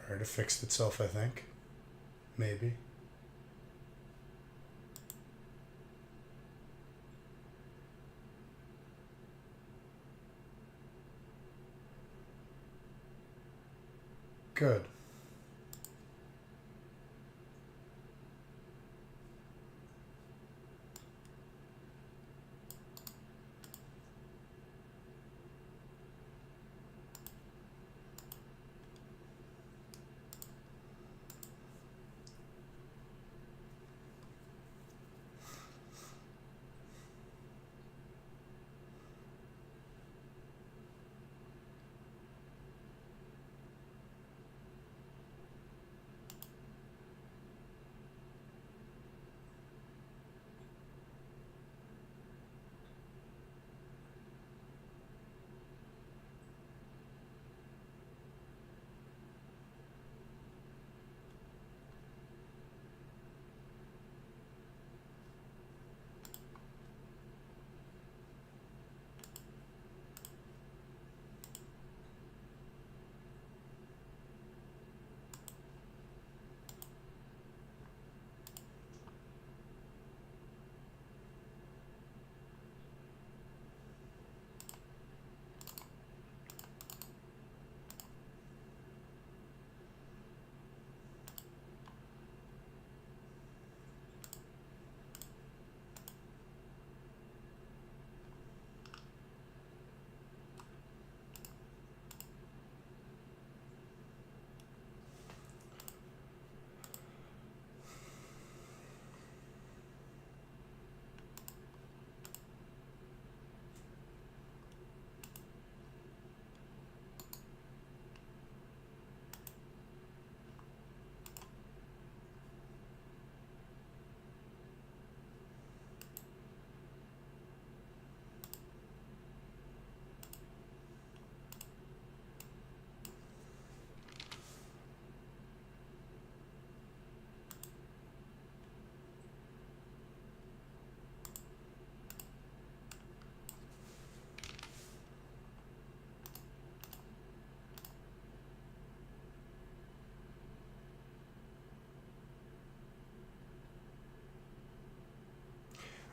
Alright, it fixed itself, I think. Maybe. Good.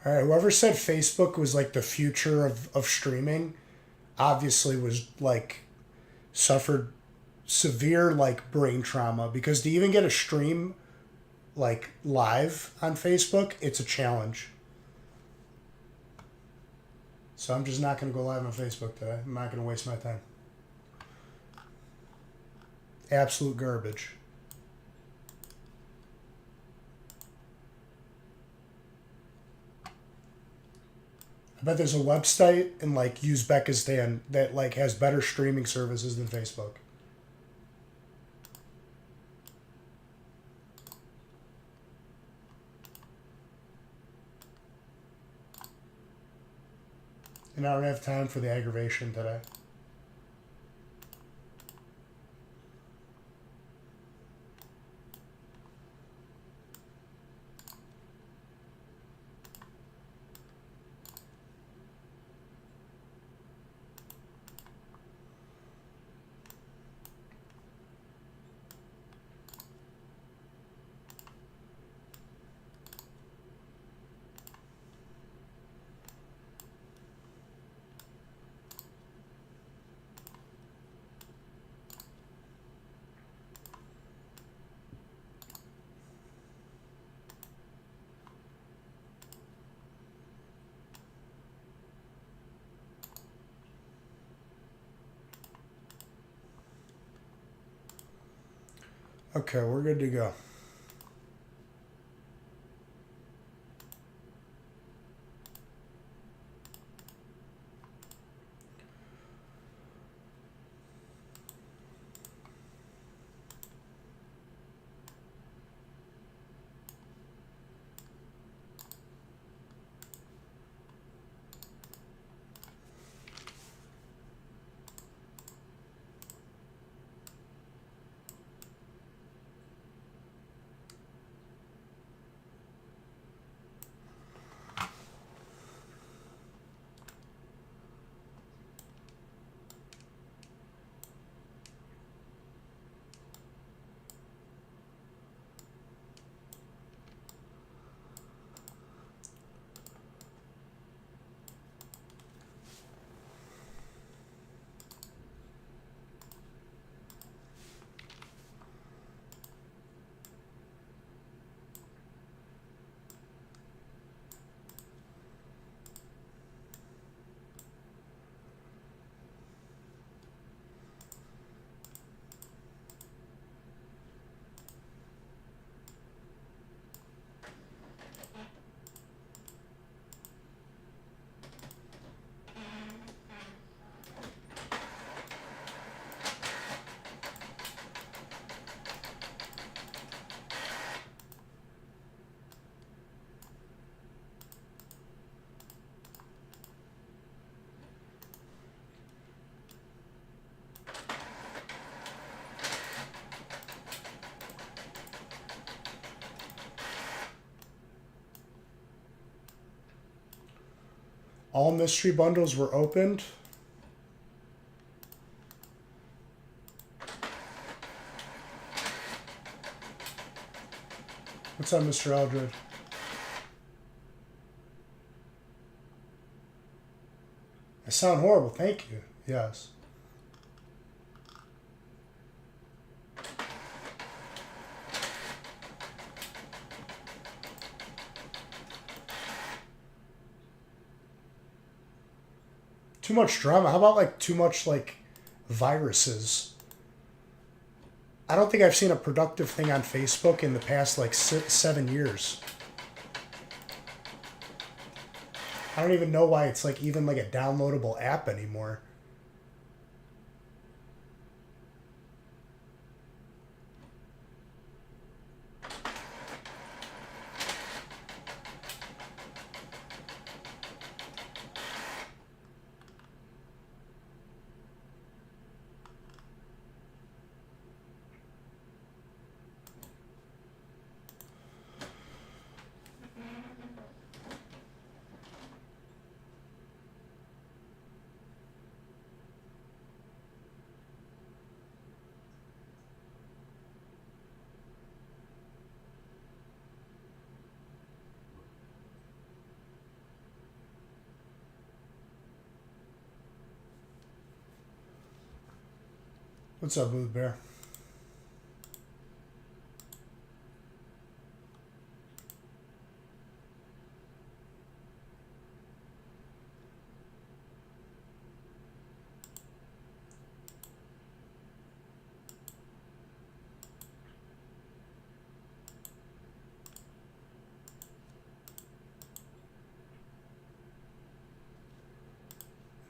All right, whoever said Facebook was like the future of streaming obviously was like suffered severe like brain trauma because to even get a stream like live on Facebook, it's a challenge. So I'm just not going to go live on Facebook today. I'm not going to waste my time. Absolute garbage. I bet there's a website in like Uzbekistan that like has better streaming services than Facebook. And I don't have time for the aggravation today. Okay, we're good to go. All mystery bundles were opened. What's up, Mr. Eldred? I sound horrible. Thank you. Yes. Too much drama. How about like too much like viruses? I don't think I've seen a productive thing on Facebook in the past like 7 years. I don't even know why it's like even like a downloadable app anymore. What's up, Blue Bear?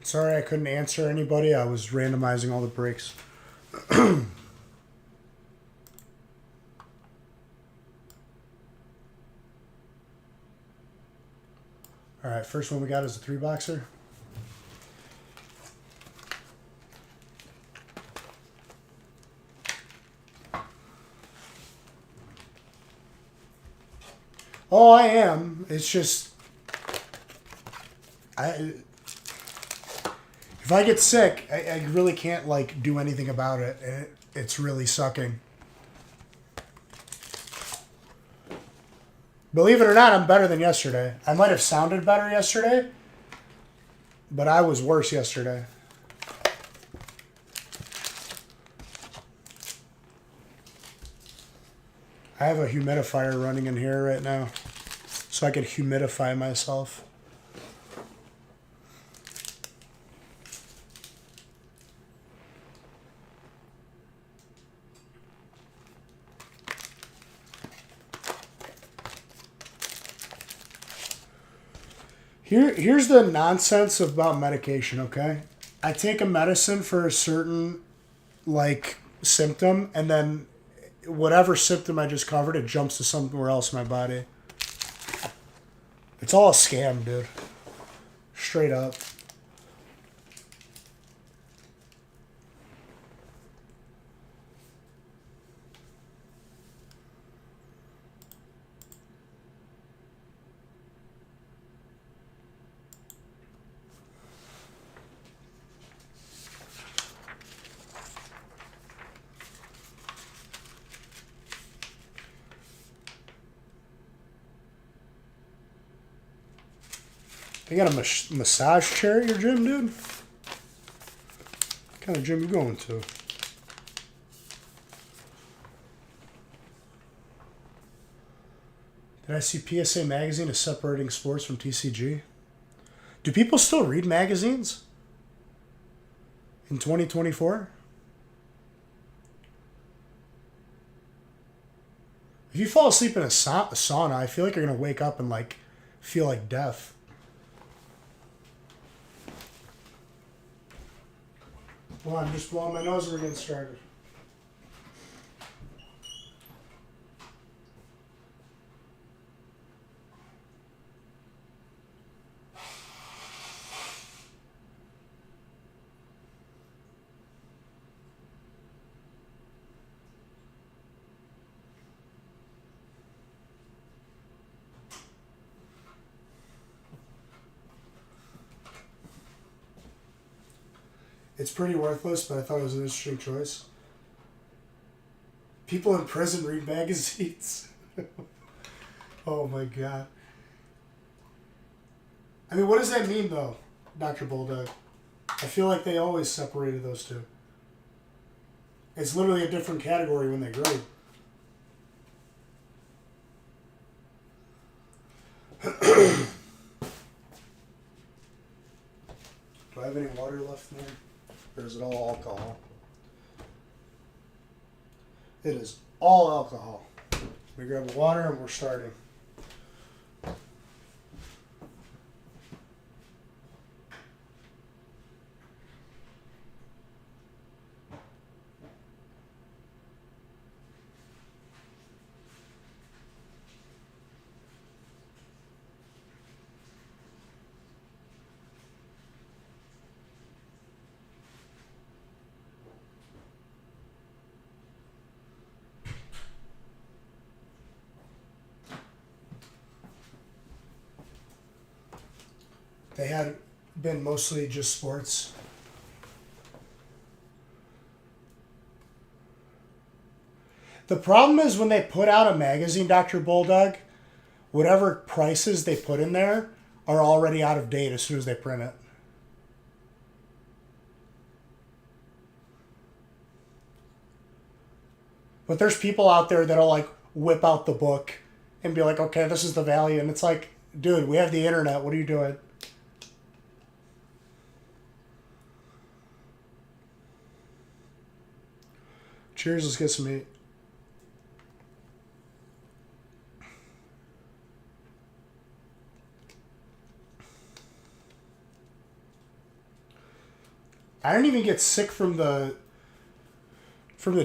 Sorry I couldn't answer anybody. I was randomizing all the breaks. All right, first one we got is a 3-boxer. Oh, I am. It's just if I get sick, I really can't like do anything about it, and it's really sucking. Believe it or not, I'm better than yesterday. I might have sounded better yesterday, but I was worse yesterday. I have a humidifier running in here right now, so I can humidify myself. Here's the nonsense about medication, okay? I take a medicine for a certain, like, symptom, and then whatever symptom I just covered, it jumps to somewhere else in my body. It's all a scam, dude. Straight up. You got a massage chair at your gym, dude? What kind of gym you going to? Did I see PSA Magazine is separating sports from TCG? Do people still read magazines in 2024? If you fall asleep in a sauna, I feel like you're going to wake up and like feel like death. Well, I'm just blowing my nose and we're getting started. It's pretty worthless, but I thought it was an interesting choice. People in prison read magazines. Oh my god. I mean, what does that mean, though, Dr. Bulldog? I feel like they always separated those two. It's literally a different category when they grade. Do I have any water left in there? Or is it all alcohol? It is all alcohol. We grab water and we're starting. They had been mostly just sports. The problem is when they put out a magazine, Dr. Bulldog, whatever prices they put in there are already out of date as soon as they print it. But there's people out there that'll like whip out the book and be like, okay, this is the value. And it's like, dude, we have the internet. What are you doing? Cheers, let's get some meat. I didn't even get sick from the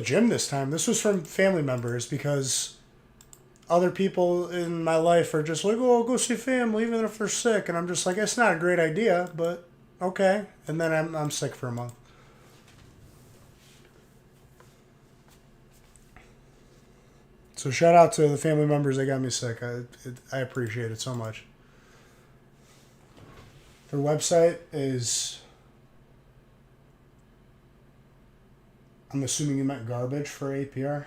gym this time. This was from family members because other people in my life are just like, oh, go see family even if they're sick. And I'm just like, it's not a great idea, but okay. And then I'm sick for a month. So shout out to the family members that got me sick. I appreciate it so much. Their website is, I'm assuming you meant garbage for APR.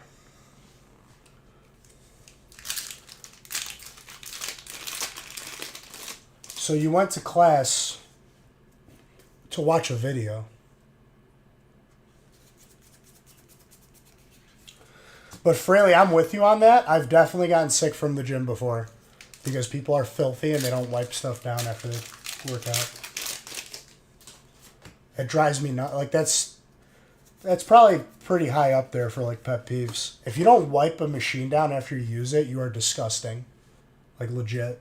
So you went to class to watch a video. But Fraley, I'm with you on that. I've definitely gotten sick from the gym before because people are filthy and they don't wipe stuff down after they work out. It drives me nuts. Like that's probably pretty high up there for like pet peeves. If you don't wipe a machine down after you use it, you are disgusting. Like legit.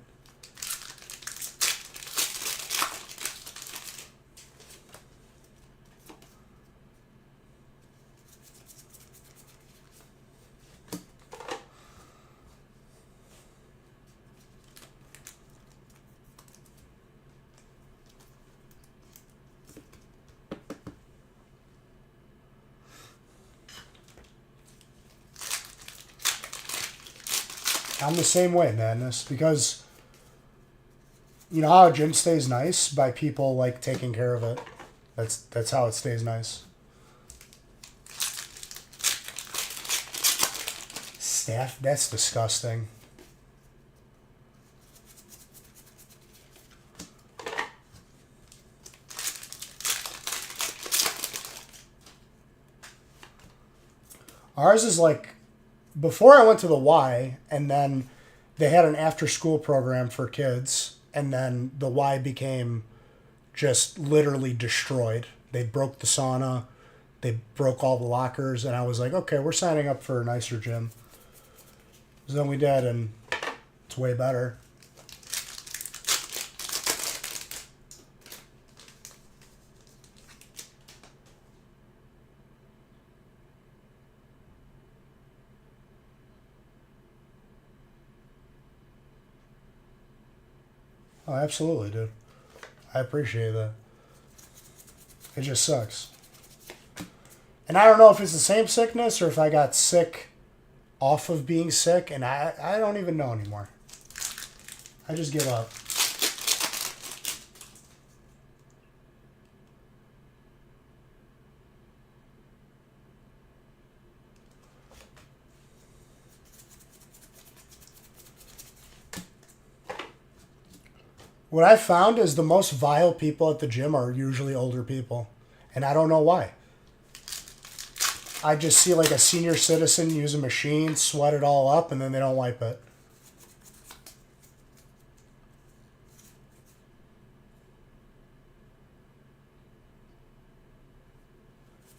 I'm the same way, Madness, because you know how a gym stays nice? By people like taking care of it. That's how it stays nice. Staff? That's disgusting. Ours is like, before I went to the Y, and then they had an after-school program for kids, and then the Y became just literally destroyed. They broke the sauna, they broke all the lockers, and I was like, okay, we're signing up for a nicer gym. So then we did, and it's way better. Oh, absolutely, dude. I appreciate that. It just sucks. And I don't know if it's the same sickness or if I got sick off of being sick, and I don't even know anymore. I just give up. What I found is the most vile people at the gym are usually older people. And I don't know why. I just see like a senior citizen use a machine, sweat it all up, and then they don't wipe it.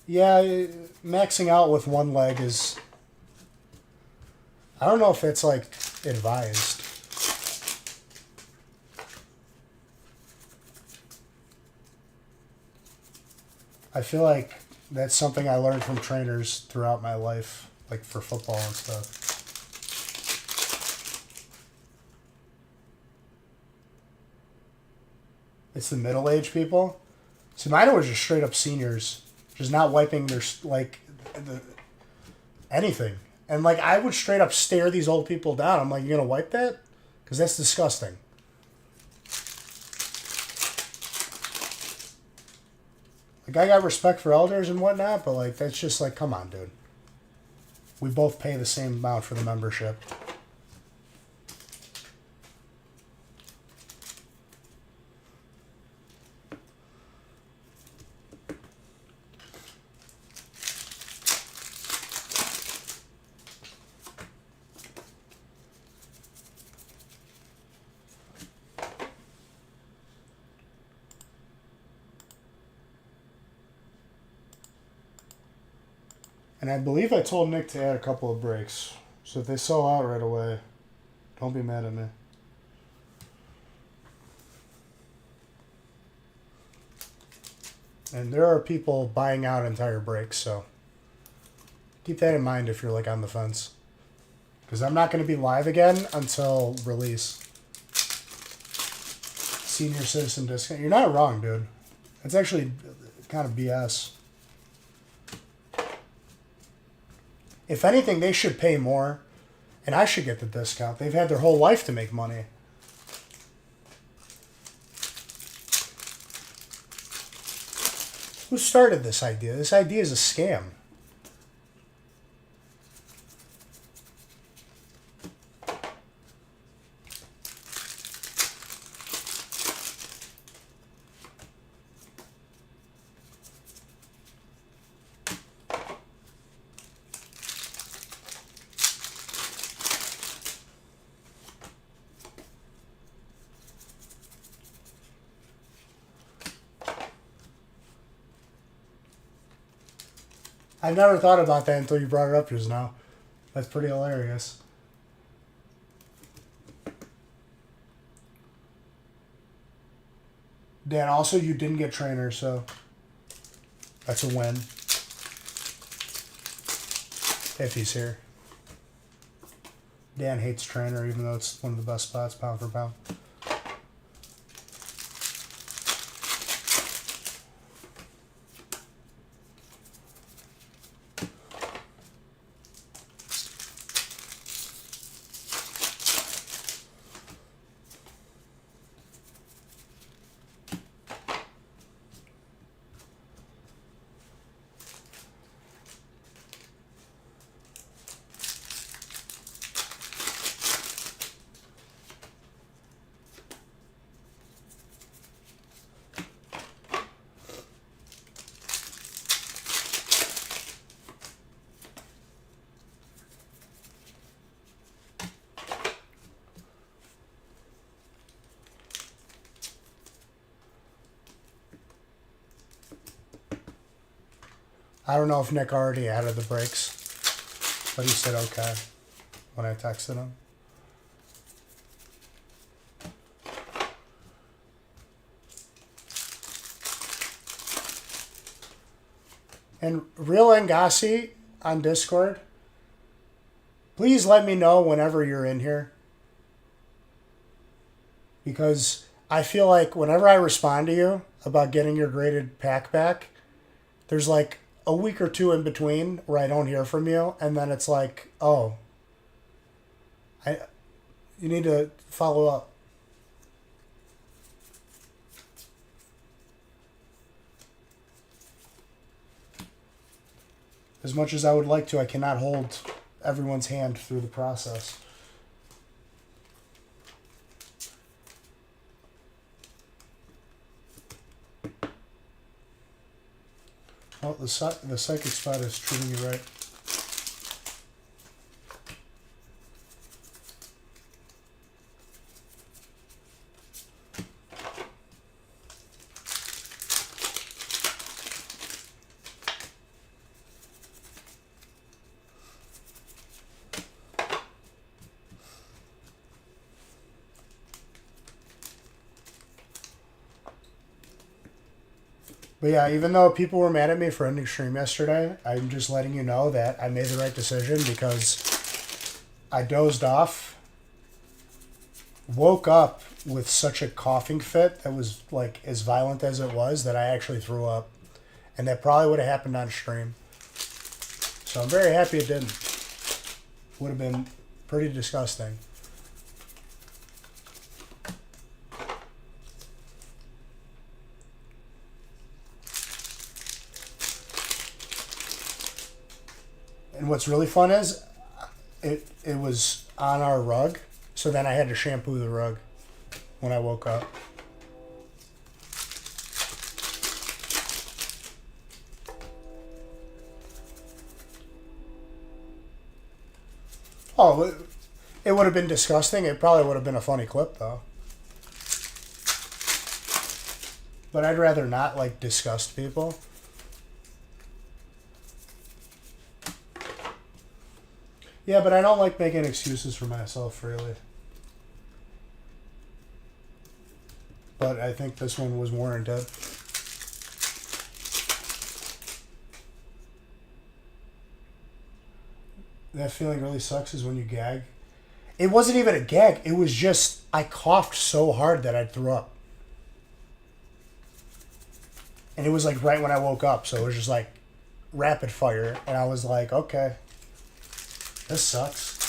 Yeah, maxing out with one leg is... I don't know if it's like advised. I feel like that's something I learned from trainers throughout my life, like for football and stuff. It's the middle-aged people. See, mine was just straight up seniors, just not wiping their anything. And like I would straight up stare these old people down. I'm like, you gonna wipe that? Because that's disgusting. Like I got respect for elders and whatnot, but like that's just like, come on, dude. We both pay the same amount for the membership. And I believe I told Nick to add a couple of breaks. So if they sell out right away, don't be mad at me. And there are people buying out entire breaks, so keep that in mind if you're like on the fence. Because I'm not going to be live again until release. Senior citizen discount. You're not wrong, dude. It's actually kind of BS. If anything, they should pay more, and I should get the discount. They've had their whole life to make money. Who started this idea? This idea is a scam. I've never thought about that until you brought it up just now. That's pretty hilarious. Dan, also you didn't get trainers, so that's a win. If he's here. Dan hates trainer, even though it's one of the best spots pound for pound. I don't know if Nick already added the brakes, but he said okay when I texted him. And Real Ngasi on Discord, please let me know whenever you're in here. Because I feel like whenever I respond to you about getting your graded pack back, there's like a week or two in between where I don't hear from you, and then it's like, oh, you need to follow up. As much as I would like to, I cannot hold everyone's hand through the process. the psychic spot is treating you right. But yeah, even though people were mad at me for ending stream yesterday, I'm just letting you know that I made the right decision because I dozed off, woke up with such a coughing fit that was like as violent as it was that I actually threw up. And that probably would have happened on stream. So I'm very happy it didn't. Would have been pretty disgusting. And what's really fun is it was on our rug, so then I had to shampoo the rug when I woke up. Oh, it would have been disgusting. It probably would have been a funny clip, though. But I'd rather not, like, disgust people. Yeah, but I don't like making excuses for myself, really. But I think this one was warranted. That feeling really sucks is when you gag. It wasn't even a gag. It was just, I coughed so hard that I threw up. And it was like right when I woke up. So it was just like rapid fire. And I was like, okay, this sucks.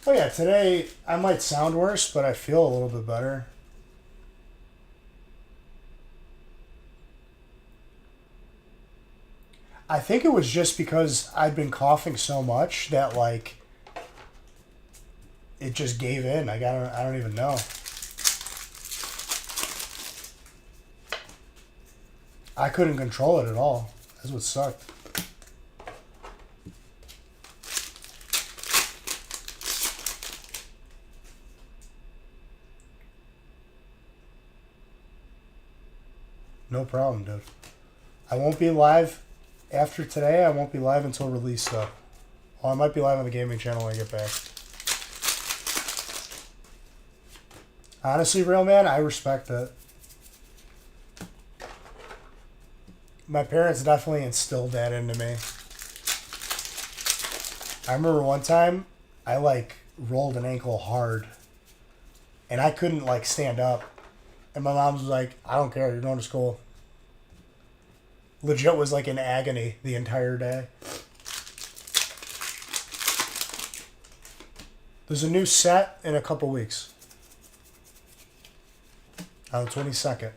Oh yeah, today I might sound worse, but I feel a little bit better. I think it was just because I'd been coughing so much that like it just gave in. Like I don't even know. I couldn't control it at all. That's what sucked. No problem, dude. I won't be live after today. I won't be live until release, though. Well, I might be live on the gaming channel when I get back. Honestly, real man, I respect it. My parents definitely instilled that into me. I remember one time I like rolled an ankle hard and I couldn't like stand up. And my mom was like, I don't care, you're going to school. Legit was like in agony the entire day. There's a new set in a couple weeks. On the 22nd.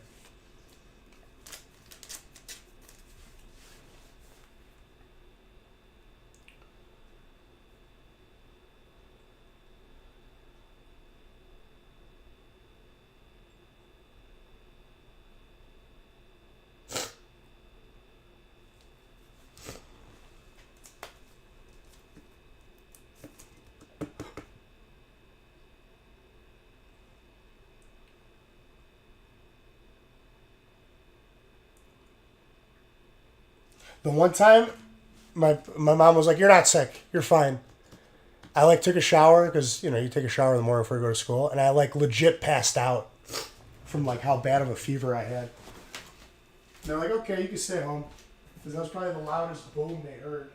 The one time, my mom was like, "You're not sick. You're fine." I like took a shower because you know you take a shower in the morning before you go to school, and I like legit passed out from like how bad of a fever I had. They're like, "Okay, you can stay home," because that was probably the loudest boom they heard.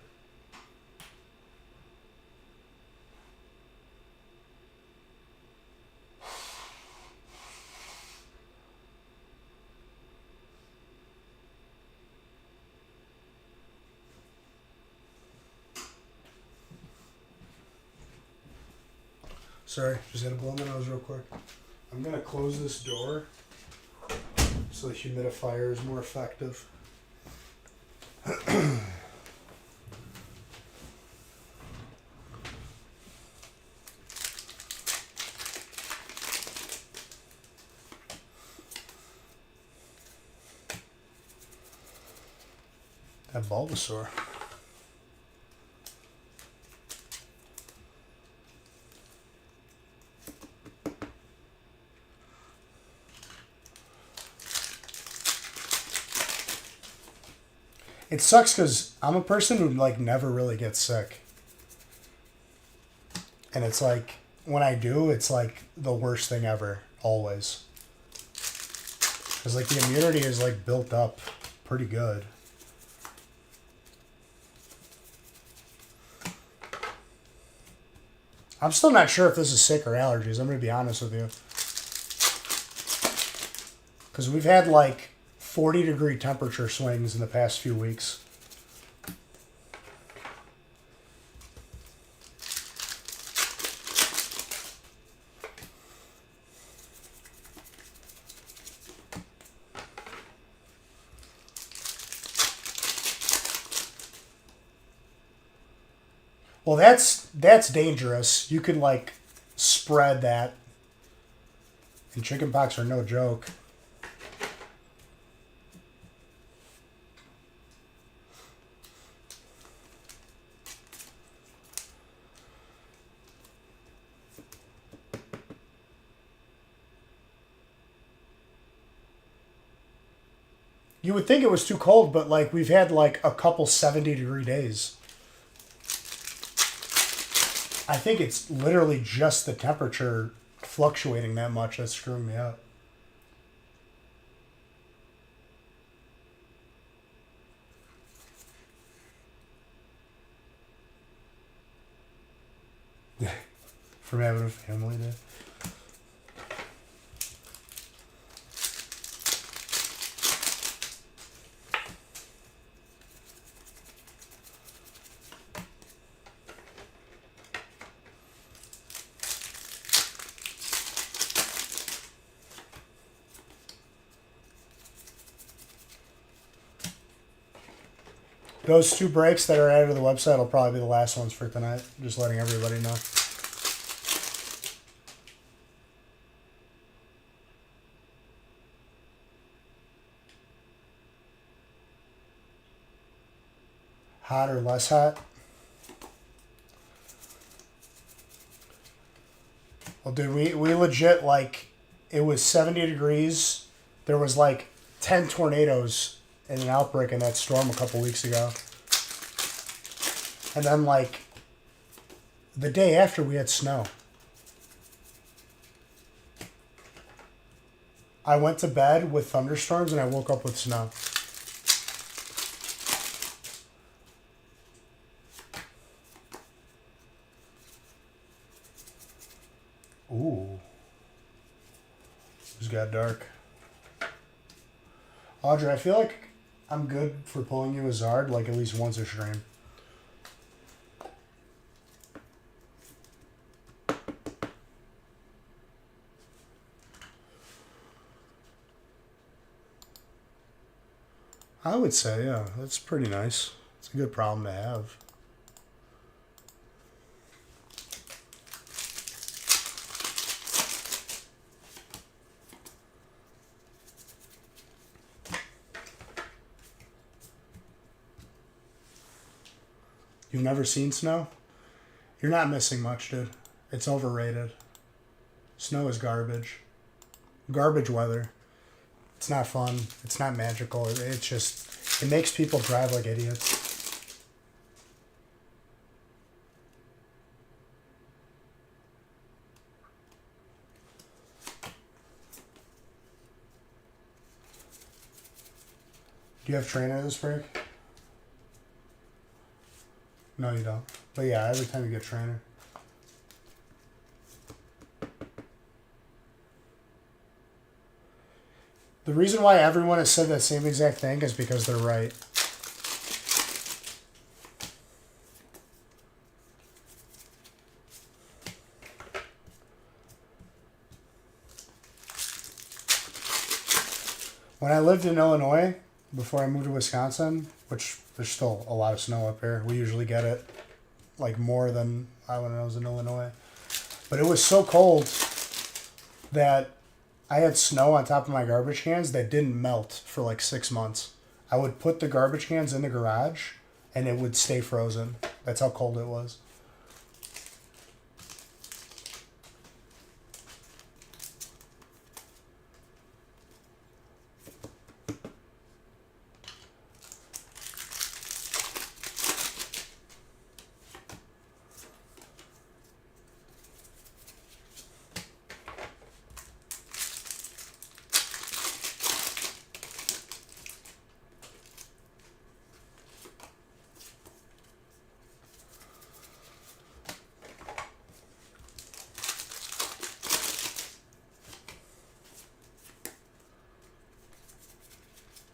Sorry, just had to blow my nose real quick. I'm going to close this door so the humidifier is more effective. That Bulbasaur. It sucks because I'm a person who like never really gets sick. And it's like, when I do, it's like the worst thing ever, always. Because like the immunity is like built up pretty good. I'm still not sure if this is sick or allergies. I'm going to be honest with you. Because we've had like 40-degree temperature swings in the past few weeks. Well, that's dangerous. You could like spread that. And chickenpox are no joke. You would think it was too cold, but like we've had like a couple 70-degree days. I think it's literally just the temperature fluctuating that much that's screwing me up. From having a family day. Those two breaks that are added to the website will probably be the last ones for tonight. Just letting everybody know. Hot or less hot? Well, dude, we legit, like, it was 70 degrees. There was, like, 10 tornadoes in an outbreak in that storm a couple weeks ago. And then, like, the day after, we had snow. I went to bed with thunderstorms, and I woke up with snow. Ooh. It's got dark. Audrey, I feel like I'm good for pulling you a Zard, like, at least once a stream. I would say, yeah, that's pretty nice. It's a good problem to have. You've never seen snow? You're not missing much, dude. It's overrated. Snow is garbage. Garbage weather. It's not fun. It's not magical. It's just, it makes people drive like idiots. Do you have trainer this break? No, you don't. But yeah, every time you get trainer. The reason why everyone has said that same exact thing is because they're right. When I lived in Illinois, before I moved to Wisconsin, which there's still a lot of snow up here. We usually get it like more than when I was in Illinois. But it was so cold that I had snow on top of my garbage cans that didn't melt for like 6 months. I would put the garbage cans in the garage and it would stay frozen. That's how cold it was.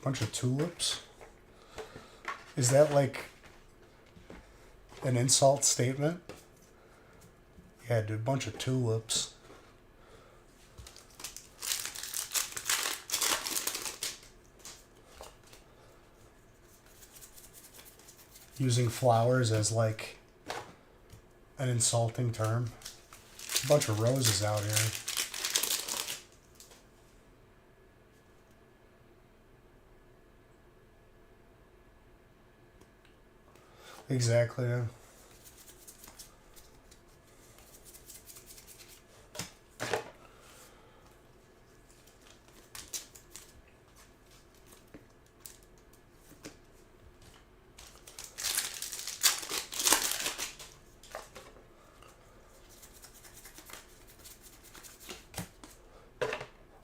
Bunch of tulips? Is that like an insult statement? Yeah, dude, bunch of tulips. Using flowers as like an insulting term. A bunch of roses out here. Exactly. Yeah.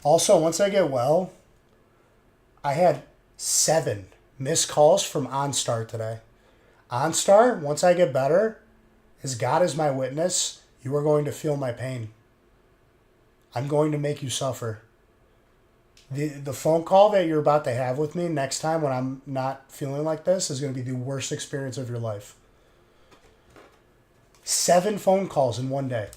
Also, once I get well, I had 7 missed calls from OnStar today. OnStar, once I get better, as God is my witness, you are going to feel my pain. I'm going to make you suffer. The phone call that you're about to have with me next time when I'm not feeling like this is going to be the worst experience of your life. 7 phone calls in one day.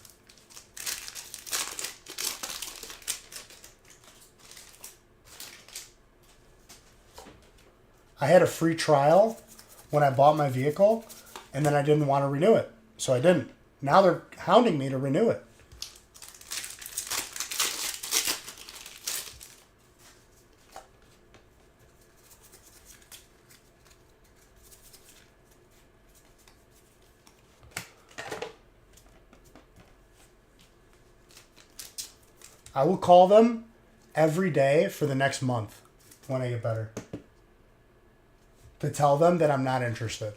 I had a free trial when I bought my vehicle, and then I didn't want to renew it, so I didn't. Now they're hounding me to renew it. I will call them every day for the next month when I get better to tell them that I'm not interested.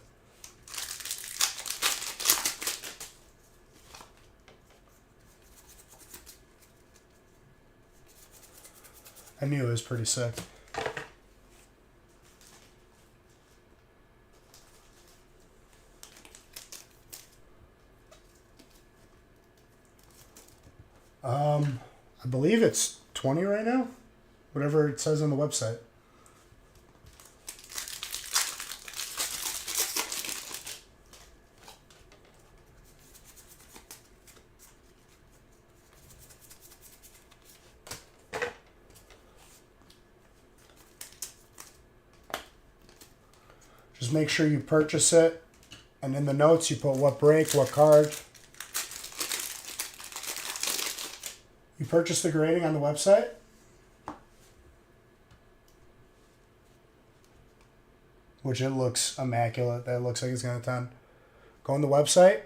I knew it was pretty sick. I believe it's 20 right now. Whatever it says on the website. Just make sure you purchase it, and in the notes you put what brake, what card. You purchased the grading on the website? Which it looks immaculate. That looks like it's going to 10. Go on the website.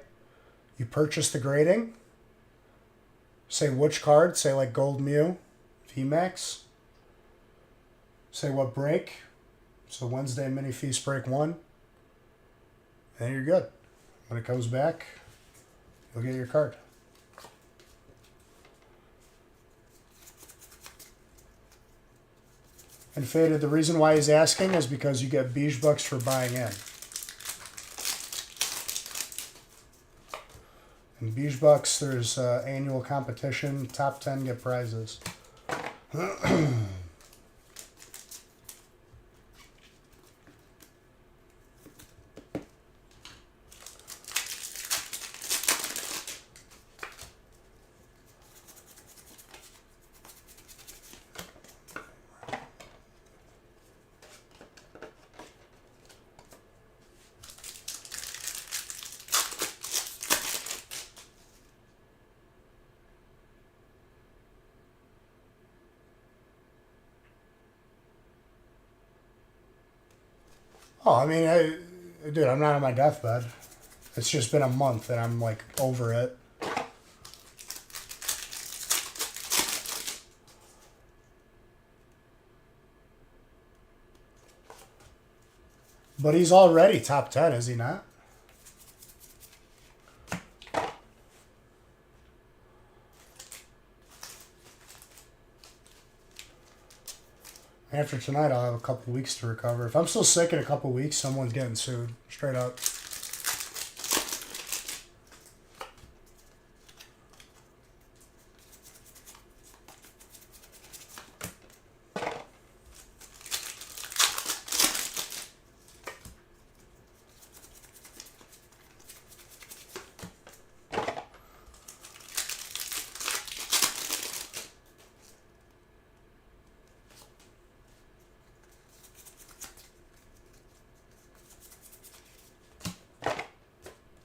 You purchase the grading. Say which card. Say like Gold Mew, VMAX. Say what brake. So Wednesday Mini Feast Brake 1. And you're good. When it comes back, you'll get your card. And Faded, the reason why he's asking is because you get beige bucks for buying in. In beige bucks, there's annual competition. Top 10 get prizes. Oh, I mean, dude, I'm not on my deathbed. It's just been a month and I'm like over it. But he's already top 10, is he not? After tonight, I'll have a couple weeks to recover. If I'm still sick in a couple weeks, someone's getting sued. Straight up.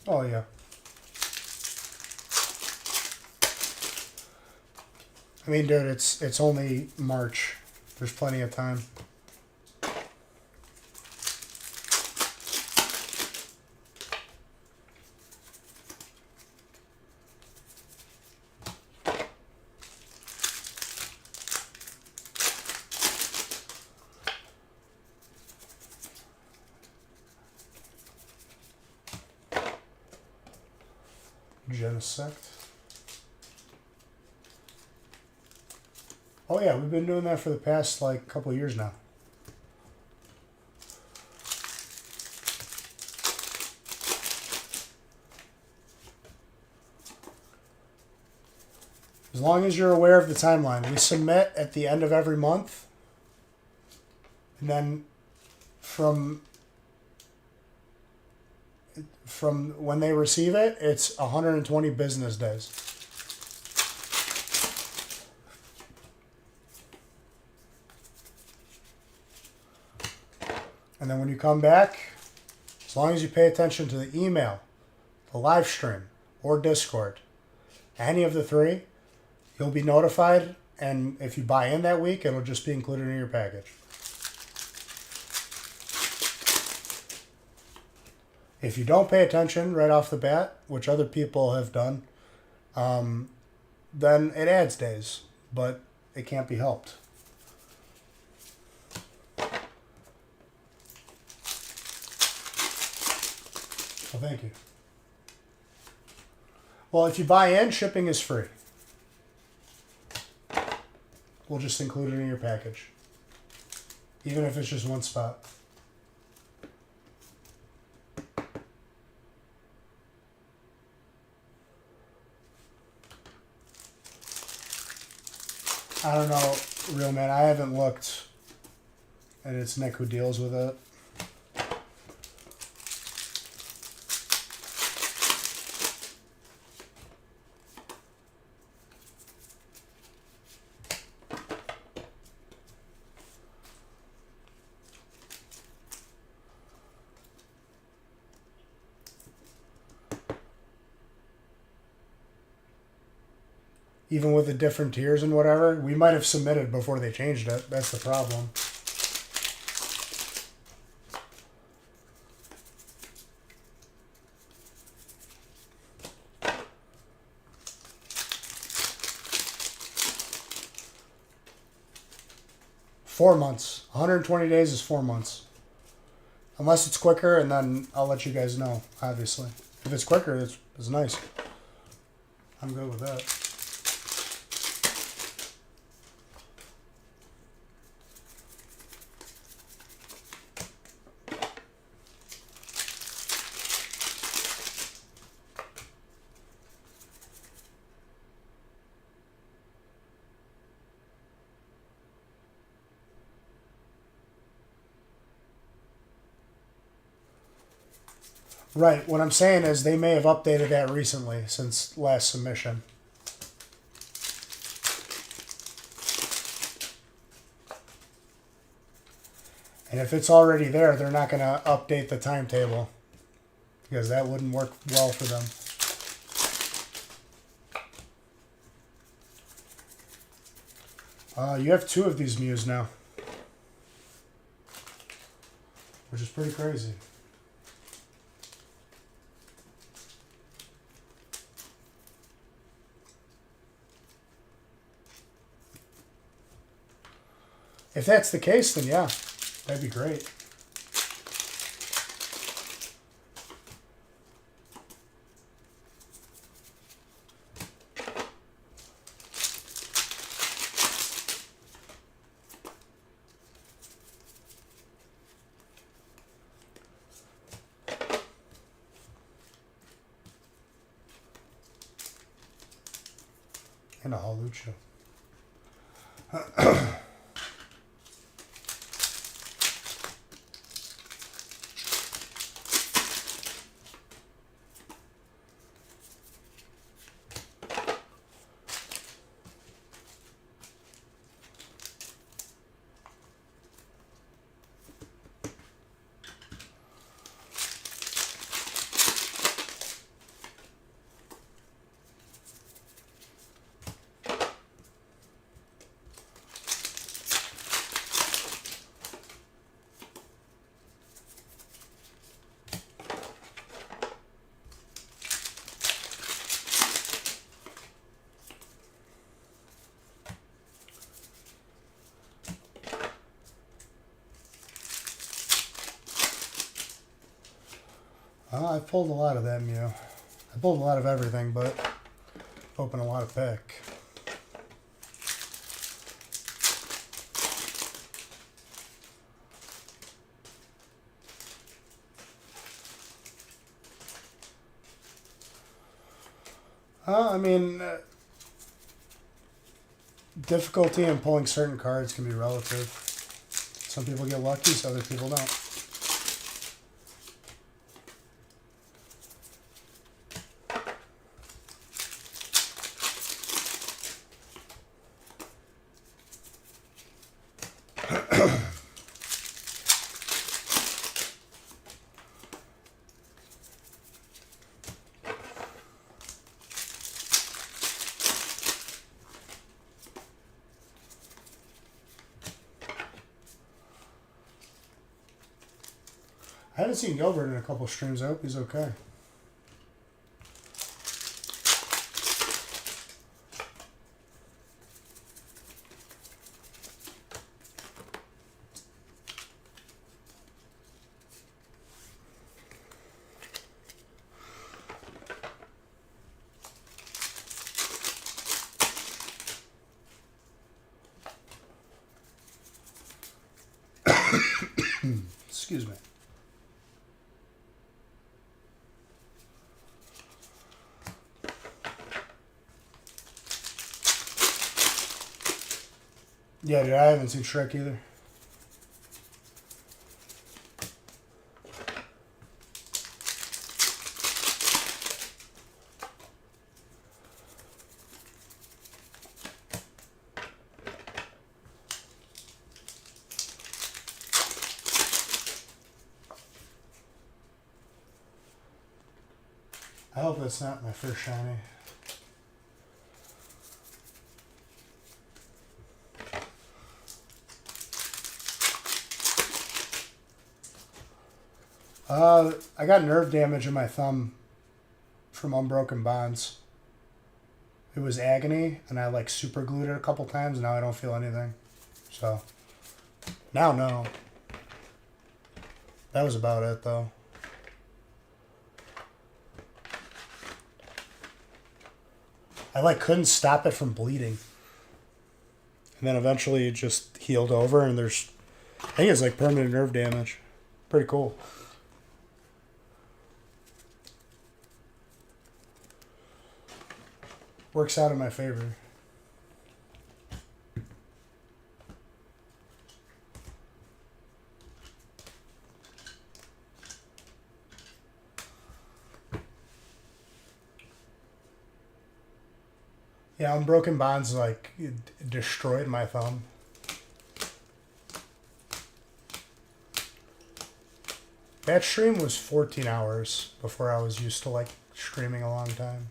Oh, yeah. I mean, dude, it's only March. There's plenty of time. Genesect. Oh yeah, we've been doing that for the past like couple of years now. As long as you're aware of the timeline, we submit at the end of every month, and then from when they receive it, it's 120 business days. And then when you come back, as long as you pay attention to the email, the live stream, or Discord, any of the three, you'll be notified. And if you buy in that week, it'll just be included in your package. If you don't pay attention right off the bat, which other people have done, then it adds days, but it can't be helped. Well, thank you. Well, if you buy in, shipping is free. We'll just include it in your package, even if it's just one spot. I don't know, real man. I haven't looked, and it's Nick who deals with it. Even with the different tiers and whatever, we might have submitted before they changed it. That's the problem. Four months. 120 days is 4 months. Unless it's quicker, and then I'll let you guys know, obviously. If it's quicker, it's nice. I'm good with that. Right. What I'm saying is they may have updated that recently since last submission. And if it's already there, they're not going to update the timetable because that wouldn't work well for them. You have two of these Mews now. which is pretty crazy. If that's the case, then yeah, that'd be great. And a halucha. I pulled a lot of them, you know. I pulled a lot of everything, but opened a lot of pick. I mean, difficulty in pulling certain cards can be relative. Some people get lucky, so other people don't. I haven't seen Gilbert in a couple streams. I hope he's okay. Excuse me. Yeah, dude, I haven't seen Shrek either. I hope that's not my first shiny. I got nerve damage in my thumb from Unbroken Bonds. It was agony, and I like super glued it a couple times, and now I don't feel anything. So, now no. That was about it, though. I like couldn't stop it from bleeding. And then eventually it just healed over, and there's, I think it's like permanent nerve damage. Pretty cool. Works out in my favor. Yeah, Unbroken Bonds like destroyed my thumb. That stream was 14 hours before I was used to like streaming a long time.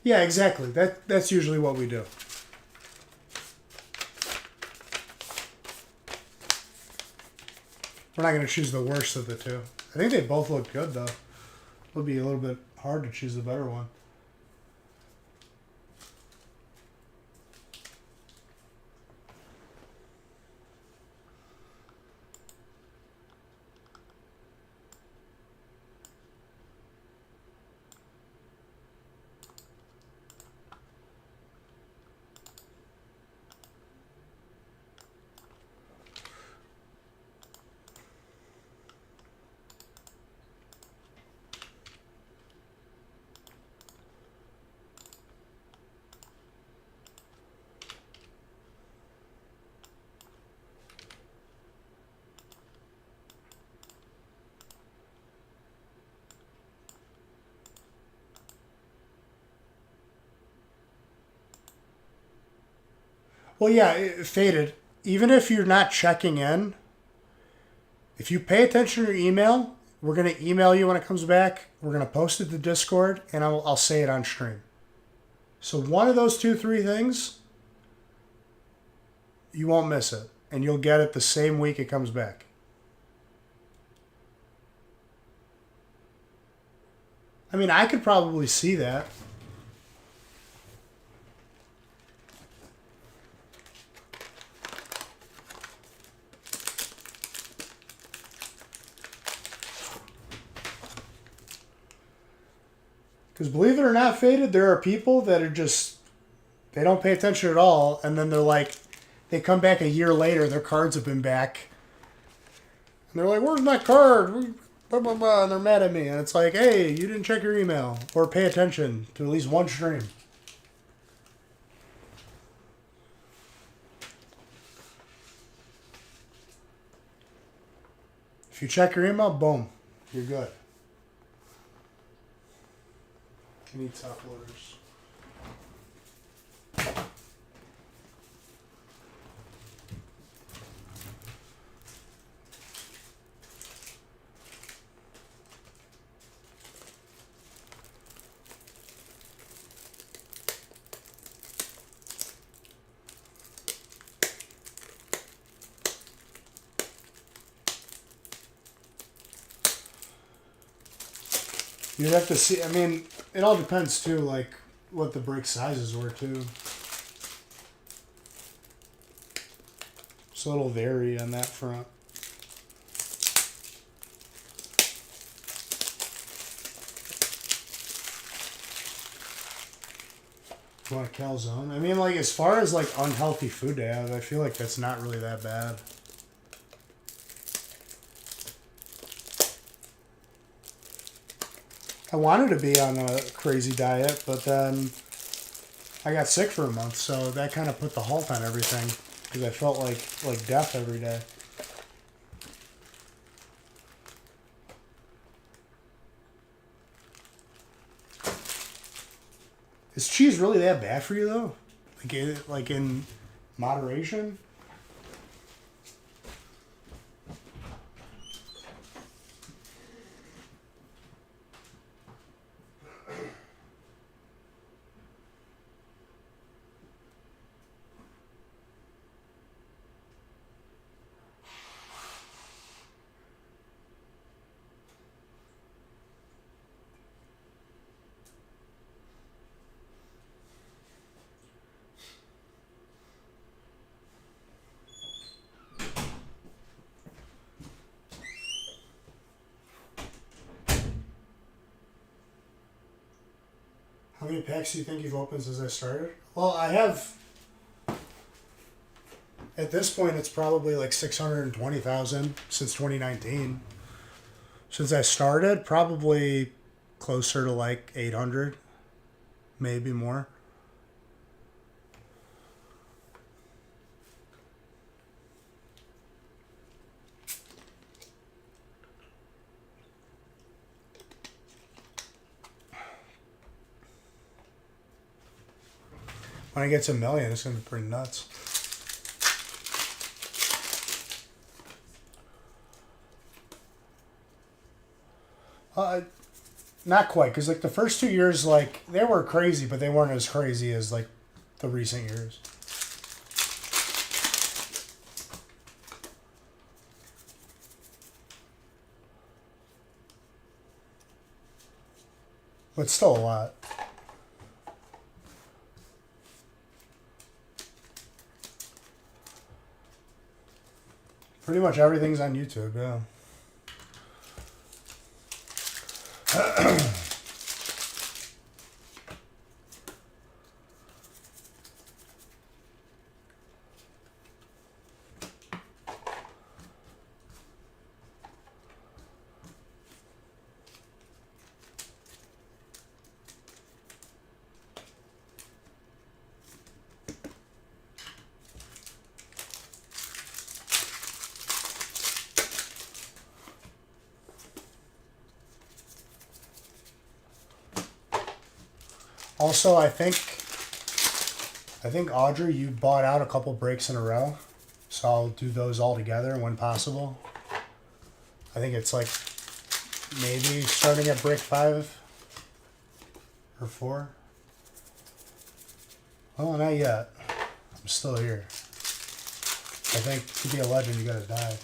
Yeah, exactly. That's usually what we do. We're not going to choose the worst of the two. I think they both look good, though. It'll be a little bit hard to choose the better one. Well, yeah, it faded. Even if you're not checking in, if you pay attention to your email, we're going to email you when it comes back. We're going to post it to Discord, and I'll say it on stream. So one of those two, three things, you won't miss it. And you'll get it the same week it comes back. I mean, I could probably see that. Because believe it or not, Faded, there are people that are just, they don't pay attention at all. And then they're like, they come back a year later, their cards have been back. And they're like, where's my card? Blah, blah, blah. And they're mad at me. And it's like, hey, you didn't check your email. Or pay attention to at least one stream. If you check your email, boom, you're good. You need top loaders. You'd have to see, I mean, it all depends too, like what the break sizes were too. So it'll vary on that front. You want a calzone? I mean, like, as far as like unhealthy food to have, I feel like that's not really that bad. I wanted to be on a crazy diet, but then I got sick for a month, so that kind of put the halt on everything because I felt like death every day. Is cheese really that bad for you though? Like in moderation? How many packs do you think you've opened since I started? Well, I have. At this point, it's probably like 620,000 since 2019. Since I started, probably closer to like 800, maybe more. When I get to a million, it's going to be pretty nuts. not quite, because like the first 2 years, like they were crazy, but they weren't as crazy as like the recent years. But still a lot. Pretty much everything's on YouTube, yeah. Also, I think Audrey, you bought out a couple breaks in a row, so I'll do those all together when possible. I think it's like maybe starting at break 5 or 4. Well, not yet. I'm still here. I think to be a legend, you gotta die.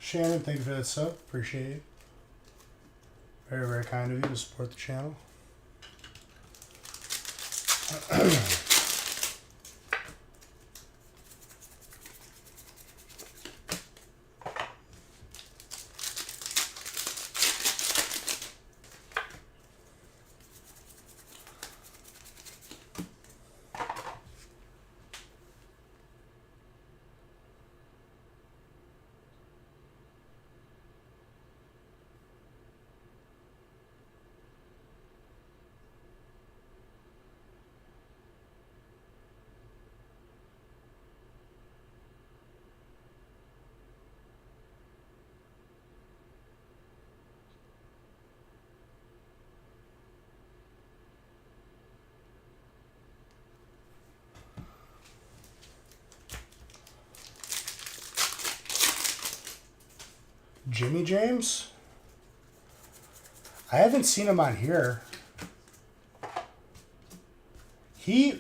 Shannon, thank you for that sub. Appreciate it. Very, very kind of you to support the channel. Jimmy James? I haven't seen him on here. He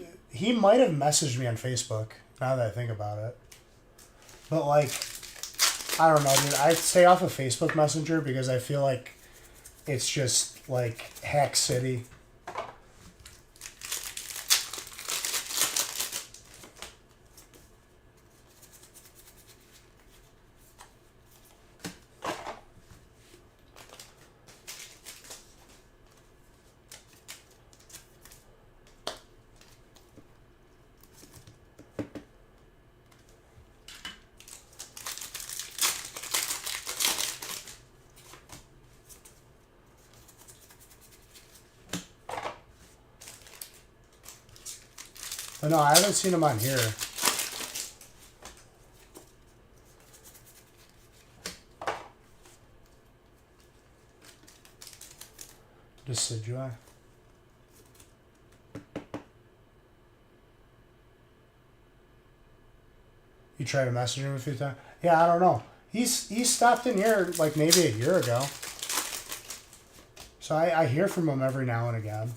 might have messaged me on Facebook, now that I think about it. But like, I don't know, dude. I stay off of Facebook Messenger because I feel like it's just like Hack City. But no, I haven't seen him on here. Decidua. You tried to message him a few times? Yeah, I don't know. He's stopped in here like maybe a year ago. So I hear from him every now and again.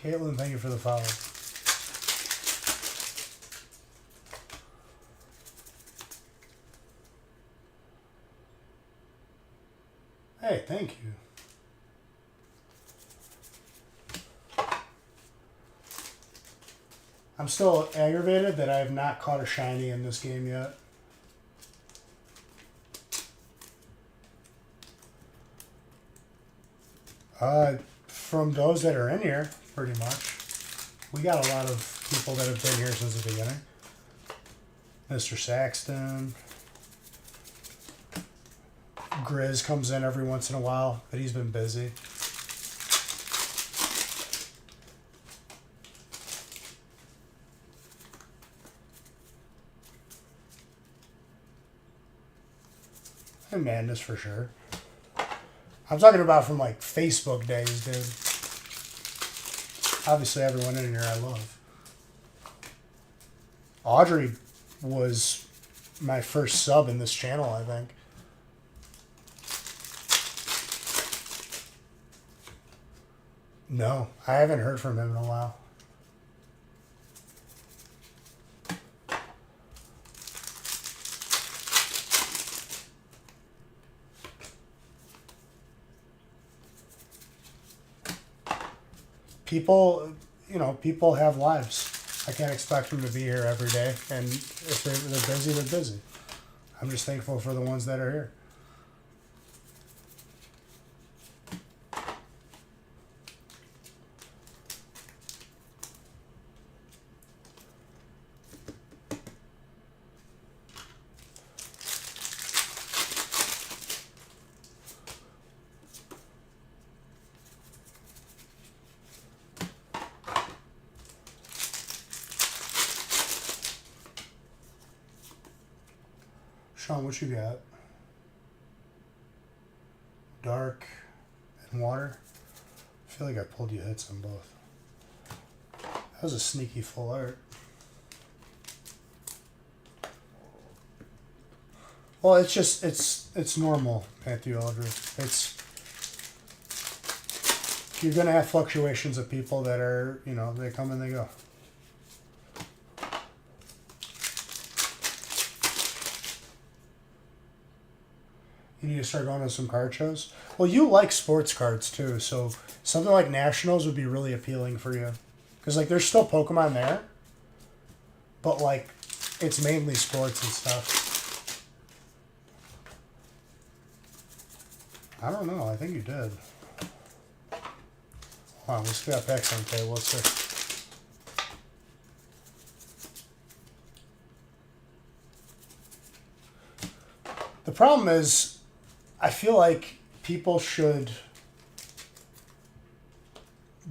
Caitlin, thank you for the follow. Hey, thank you. I'm still aggravated that I have not caught a shiny in this game yet. From those that are in here, pretty much. We got a lot of people that have been here since the beginning. Mr. Saxton. Grizz comes in every once in a while, but he's been busy. And Madness for sure. I'm talking about from like Facebook days, dude. Obviously, everyone in here I love. Audrey was my first sub in this channel, I think. No, I haven't heard from him in a while. People, you know, people have lives. I can't expect them to be here every day. And if they're busy, they're busy. I'm just thankful for the ones that are here. Sean, what you got? Dark and water? I feel like I pulled you hits on both. That was a sneaky full art. Well, it's just, it's normal, Matthew Aldridge. You're going to have fluctuations of people that are, you know, they come and they go. You need to start going to some card shows. Well, you like sports cards too, so something like Nationals would be really appealing for you. Because, like, there's still Pokemon there, but, like, it's mainly sports and stuff. I don't know. I think you did. Hold on, let's get packs on the table. Let's see. The problem is, I feel like people should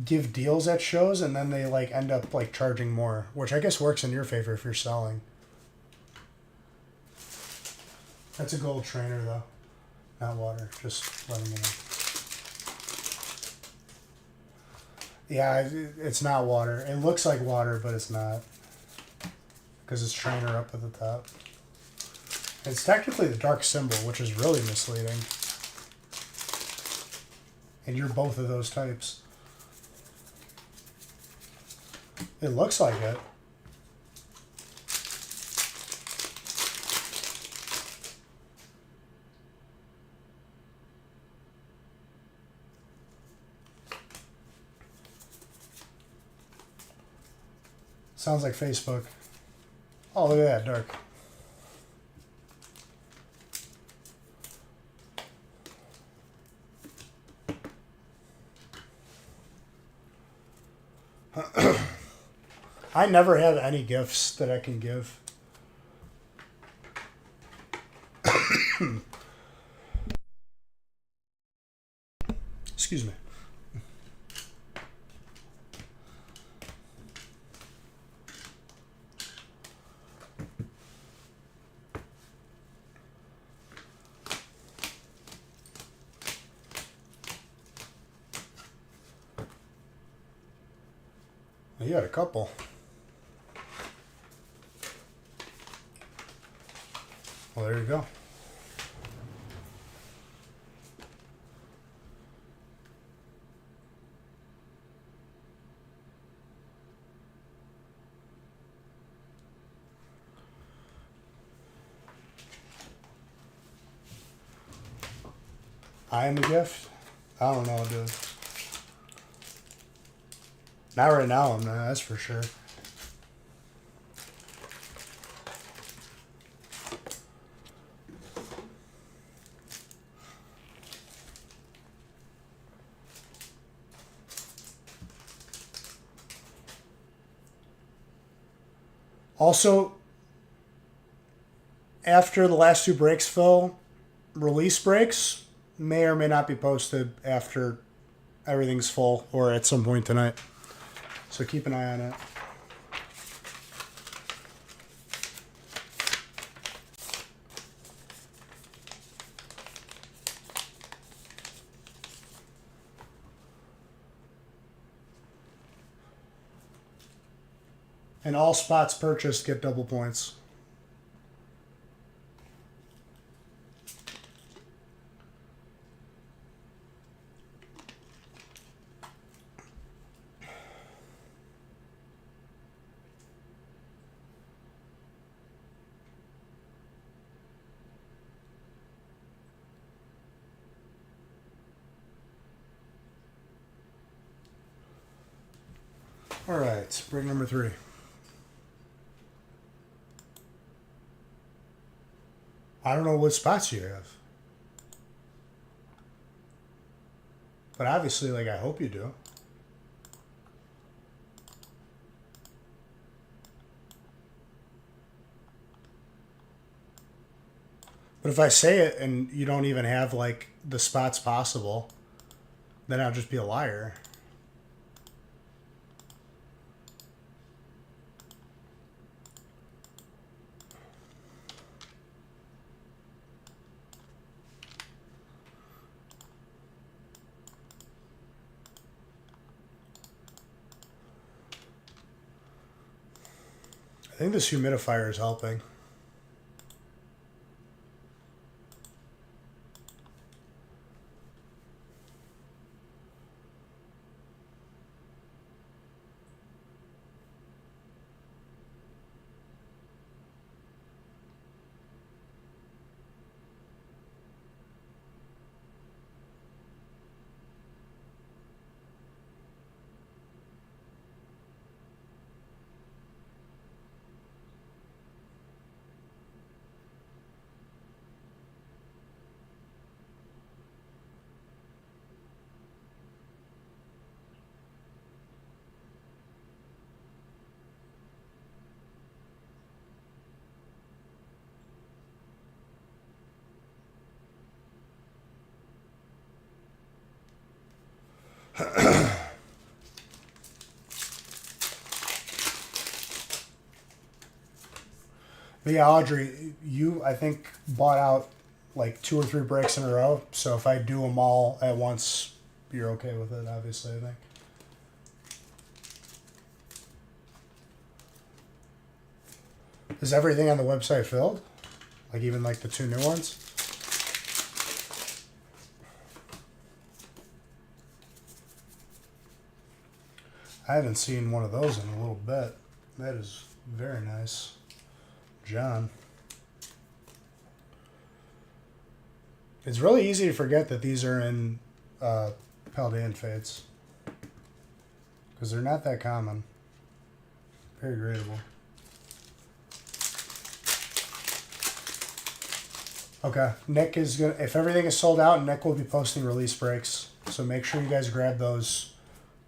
give deals at shows and then they like end up like charging more, which I guess works in your favor if you're selling. That's a gold trainer though, not water. Just letting you know. Yeah, it's not water. It looks like water, but it's not because it's trainer up at the top. It's technically the dark symbol, which is really misleading. And you're both of those types. It looks like it. Sounds like Facebook. Oh, look at that, dark. I never have any gifts that I can give. Excuse me. You had a couple. Well, there you go. I am the gift? I don't know, dude. Not right now, I'm not, that's for sure. Also, after the last two breaks, Phil, release breaks may or may not be posted after everything's full or at some point tonight. So keep an eye on it. And all spots purchased get double points. All right, break number 3. I don't know what spots you have. But obviously, like, I hope you do. But if I say it and you don't even have, like, the spots possible, then I'll just be a liar. I think this humidifier is helping. But yeah, Audrey, you, I think, bought out like 2 or 3 breaks in a row. So if I do them all at once, you're okay with it, obviously, I think. Is everything on the website filled? Like even like the 2 new ones? I haven't seen one of those in a little bit. That is very nice. John. It's really easy to forget that these are in Paldean fades. Because they're not that common. Very gradable. Okay, Nick is gonna, if everything is sold out, Nick will be posting release breaks. So make sure you guys grab those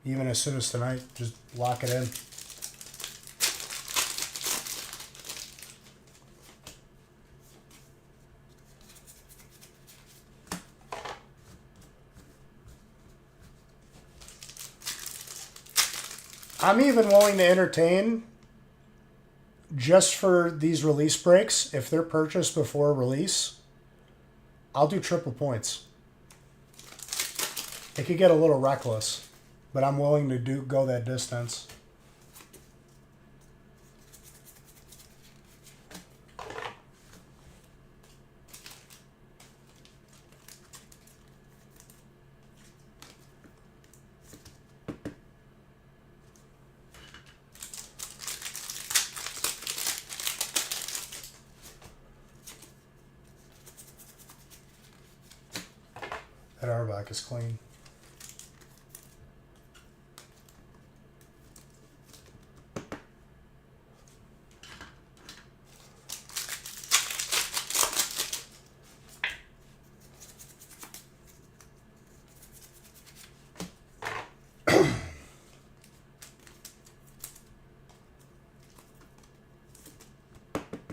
even as soon as tonight. Just lock it in. I'm even willing to entertain, just for these release breaks, if they're purchased before release, I'll do triple points. It could get a little reckless, but I'm willing to go that distance. That Arbok is clean.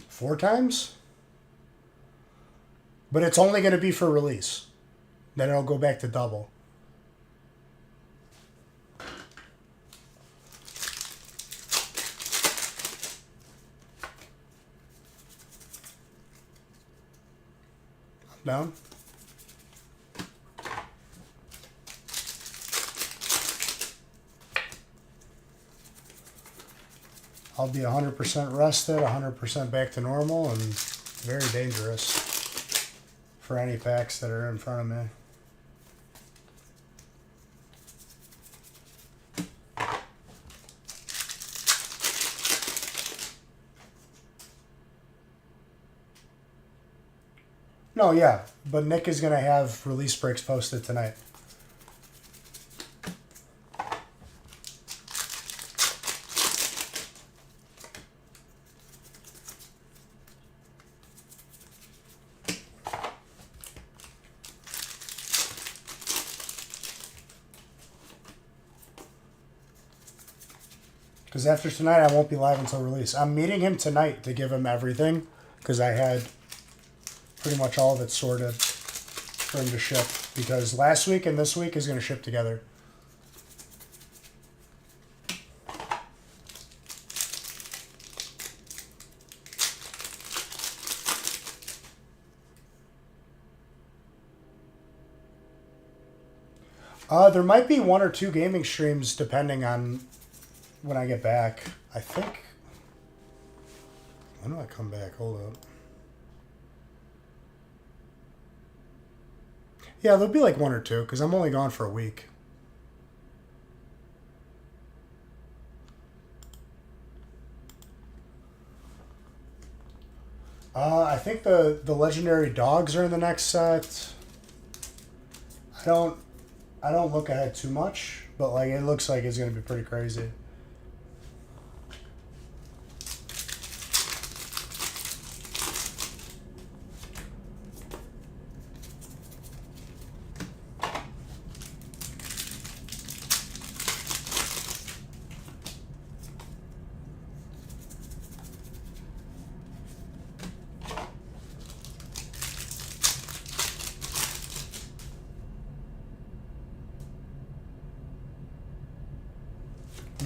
Four times? But it's only going to be for release. Then it'll go back to double. I'm down. I'll be 100% rested, 100% back to normal, and very dangerous for any packs that are in front of me. No, yeah, but Nick is going to have release breaks posted tonight. Because after tonight, I won't be live until release. I'm meeting him tonight to give him everything, because I had pretty much all of it sorted for him to ship. Because last week and this week is going to ship together. There might be 1 or 2 gaming streams depending on when I get back. I think. When do I come back? Hold up. Yeah, there'll be like 1 or 2 because I'm only gone for a week. I think the legendary dogs are in the next set. I don't look ahead too much, but like it looks like it's gonna be pretty crazy.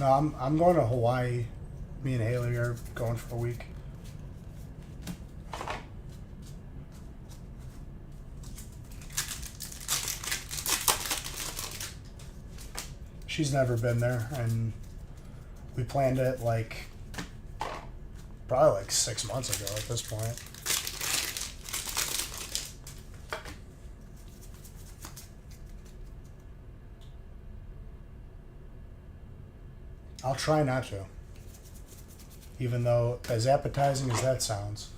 No, I'm going to Hawaii. Me and Haley are going for a week. She's never been there, and we planned it like probably like 6 months ago at this point. I'll try not to, even though as appetizing as that sounds.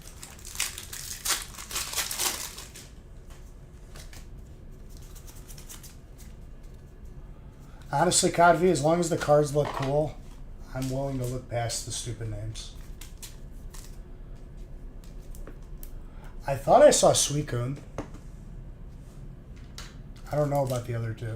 Honestly, Codv, as long as the cards look cool, I'm willing to look past the stupid names. I thought I saw Suicune. I don't know about the other two.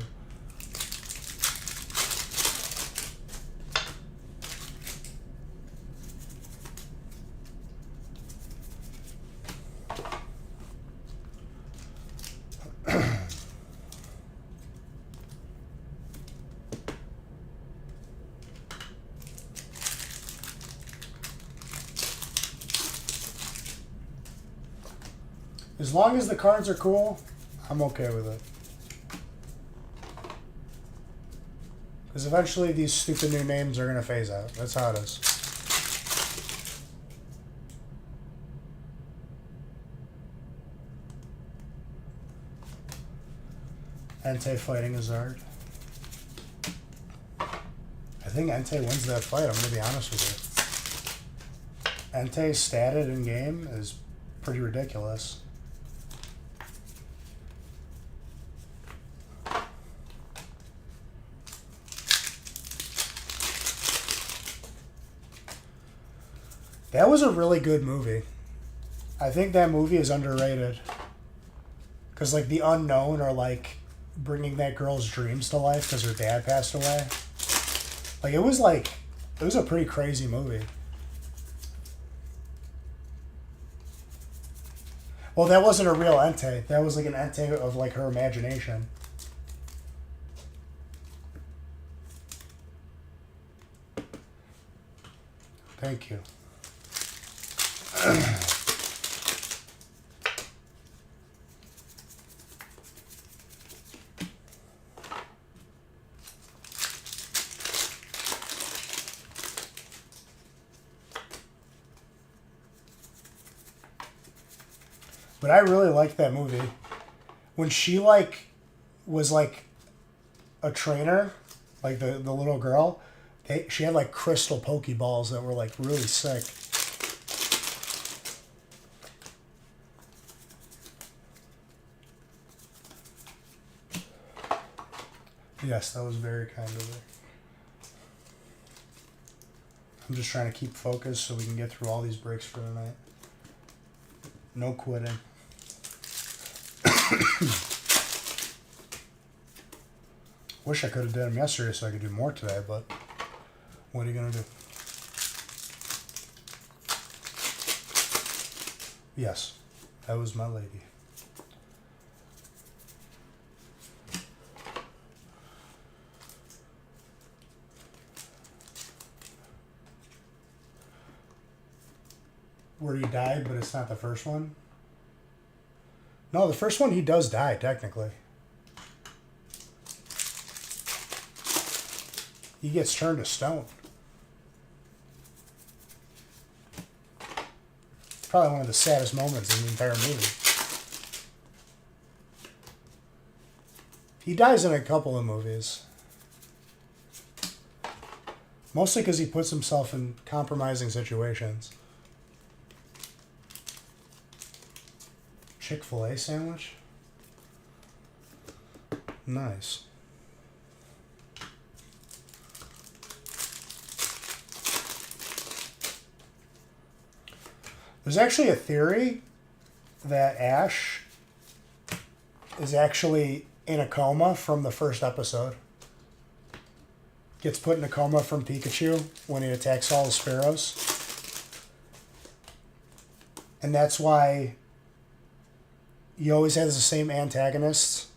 As long as the cards are cool, I'm okay with it. Because eventually these stupid new names are going to phase out. That's how it is. Entei fighting Azard. I think Entei wins that fight, I'm going to be honest with you. Entei statted in game is pretty ridiculous. That was a really good movie. I think that movie is underrated. Because, like, the unknown are, like, bringing that girl's dreams to life because her dad passed away. It was a pretty crazy movie. Well, that wasn't a real ente. That was, like, an ente of, like, her imagination. Thank you. But I really liked that movie. When she, like, was, like, a trainer, like, the little girl, she had, like, crystal Pokeballs that were, like, really sick. Yes, that was very kind of her. I'm just trying to keep focused so we can get through all these breaks for the night. No quitting. Wish I could have done them yesterday so I could do more today, but what are you going to do? Yes, that was my lady. Where he died, but it's not the first one? No, the first one he does die, technically. He gets turned to stone. Probably one of the saddest moments in the entire movie. He dies in a couple of movies. Mostly because he puts himself in compromising situations. Chick-fil-A sandwich? Nice. There's actually a theory that Ash is actually in a coma from the first episode. Gets put in a coma from Pikachu when he attacks all the sparrows. And that's why he always has the same antagonists.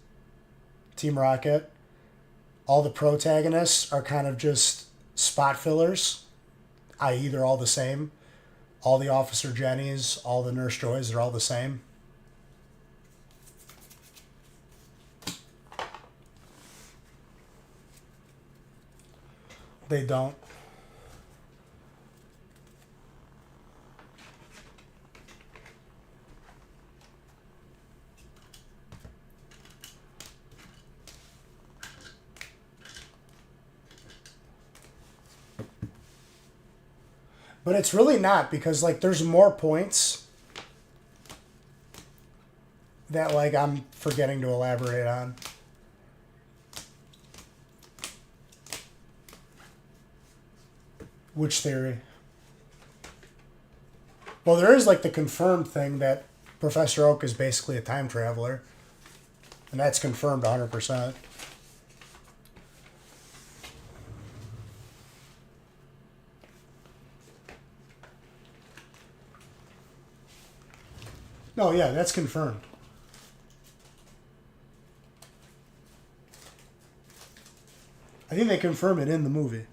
Team Rocket. All the protagonists are kind of just spot fillers, i.e. they're all the same. All the Officer Jennies, all the Nurse Joys, they're all the same. They don't. But it's really not, because, like, there's more points that, like, I'm forgetting to elaborate on. Which theory? Well, there is, like, the confirmed thing that Professor Oak is basically a time traveler. And that's confirmed 100%. No, yeah, that's confirmed. I think they confirm it in the movie.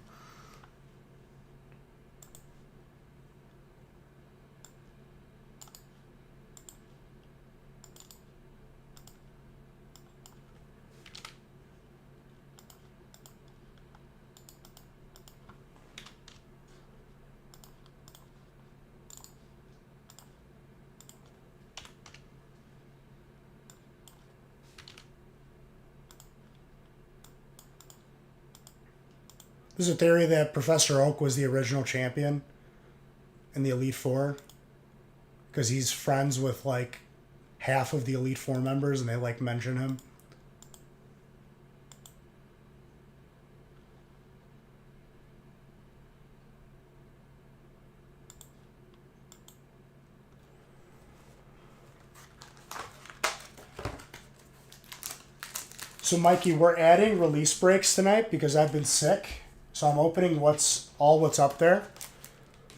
There's a theory that Professor Oak was the original champion in the Elite Four because he's friends with, like, half of the Elite Four members and they, like, mention him. So, Mikey, we're adding release breaks tonight because I've been sick. So I'm opening what's up there.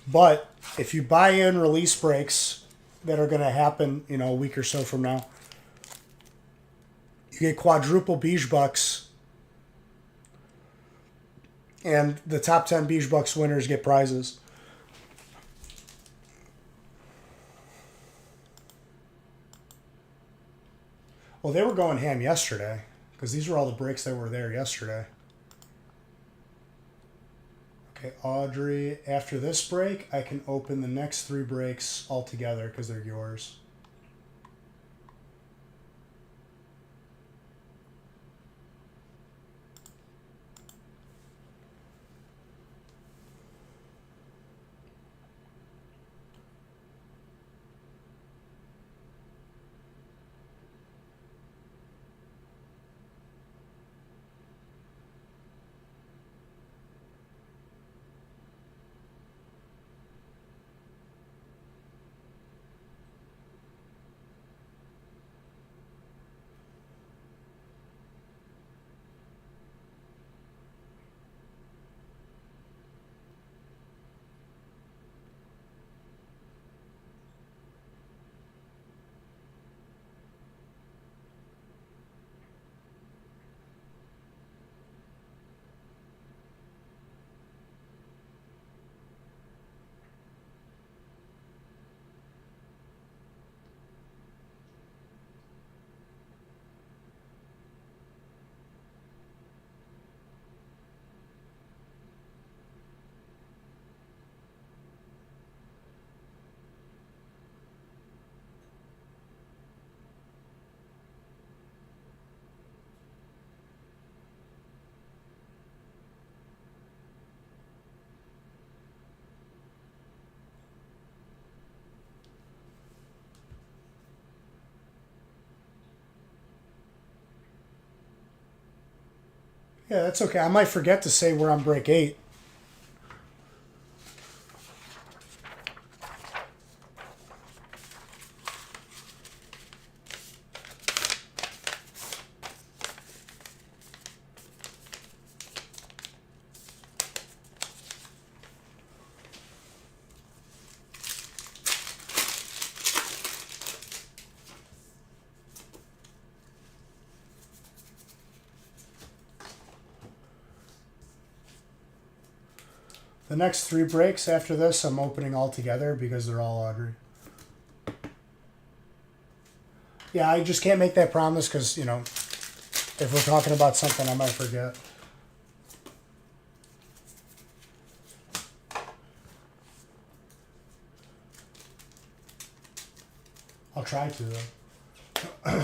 But if you buy in release breaks that are going to happen, a week or so from now, you get quadruple Beige Bucks. And the top 10 Beige Bucks winners get prizes. Well, they were going ham yesterday because these were all the breaks that were there yesterday. Okay, Audrey, after this break, I can open the next 3 breaks all together because they're yours. Yeah, that's okay. I might forget to say we're on break 8. The next 3 breaks after this, I'm opening all together because they're all Audrey. Yeah, I just can't make that promise because, if we're talking about something, I might forget. I'll try to, though.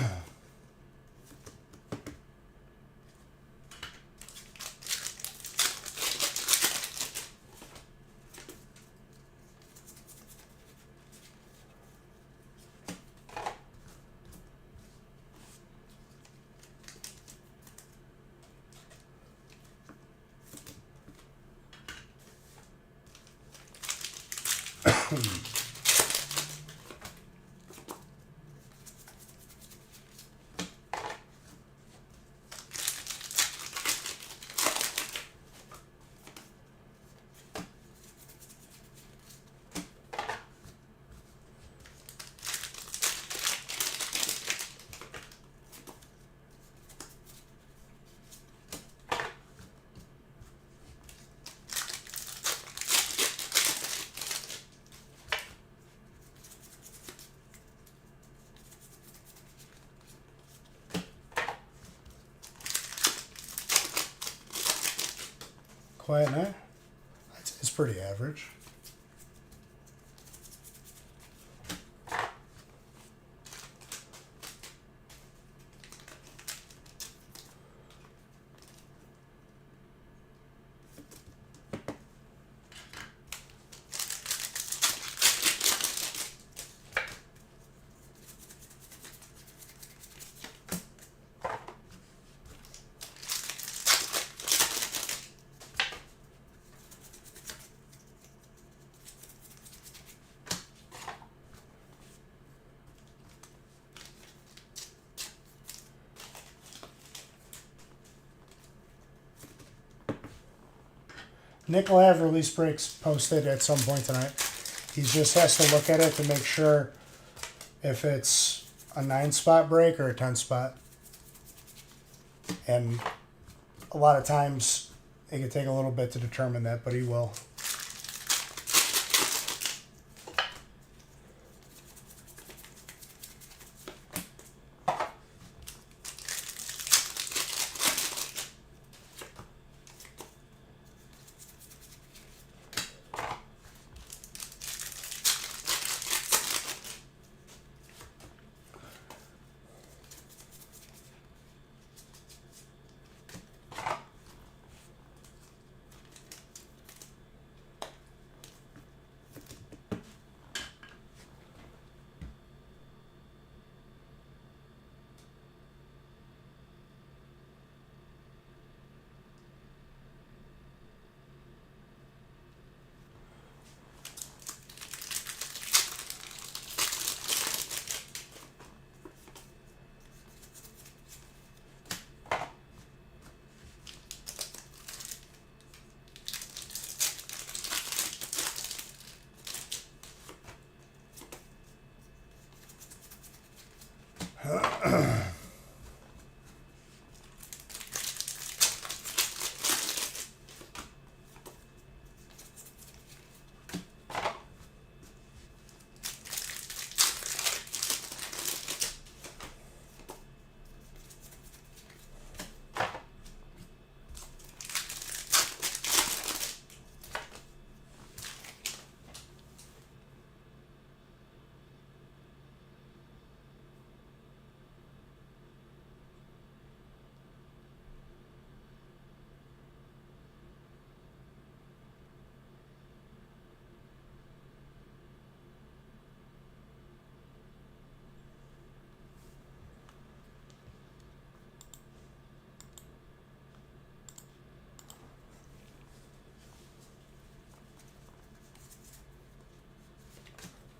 Quiet night? It's pretty average. Nick will have release breaks posted at some point tonight. He just has to look at it to make sure if it's a 9-spot break or a 10-spot. And a lot of times it can take a little bit to determine that, but he will.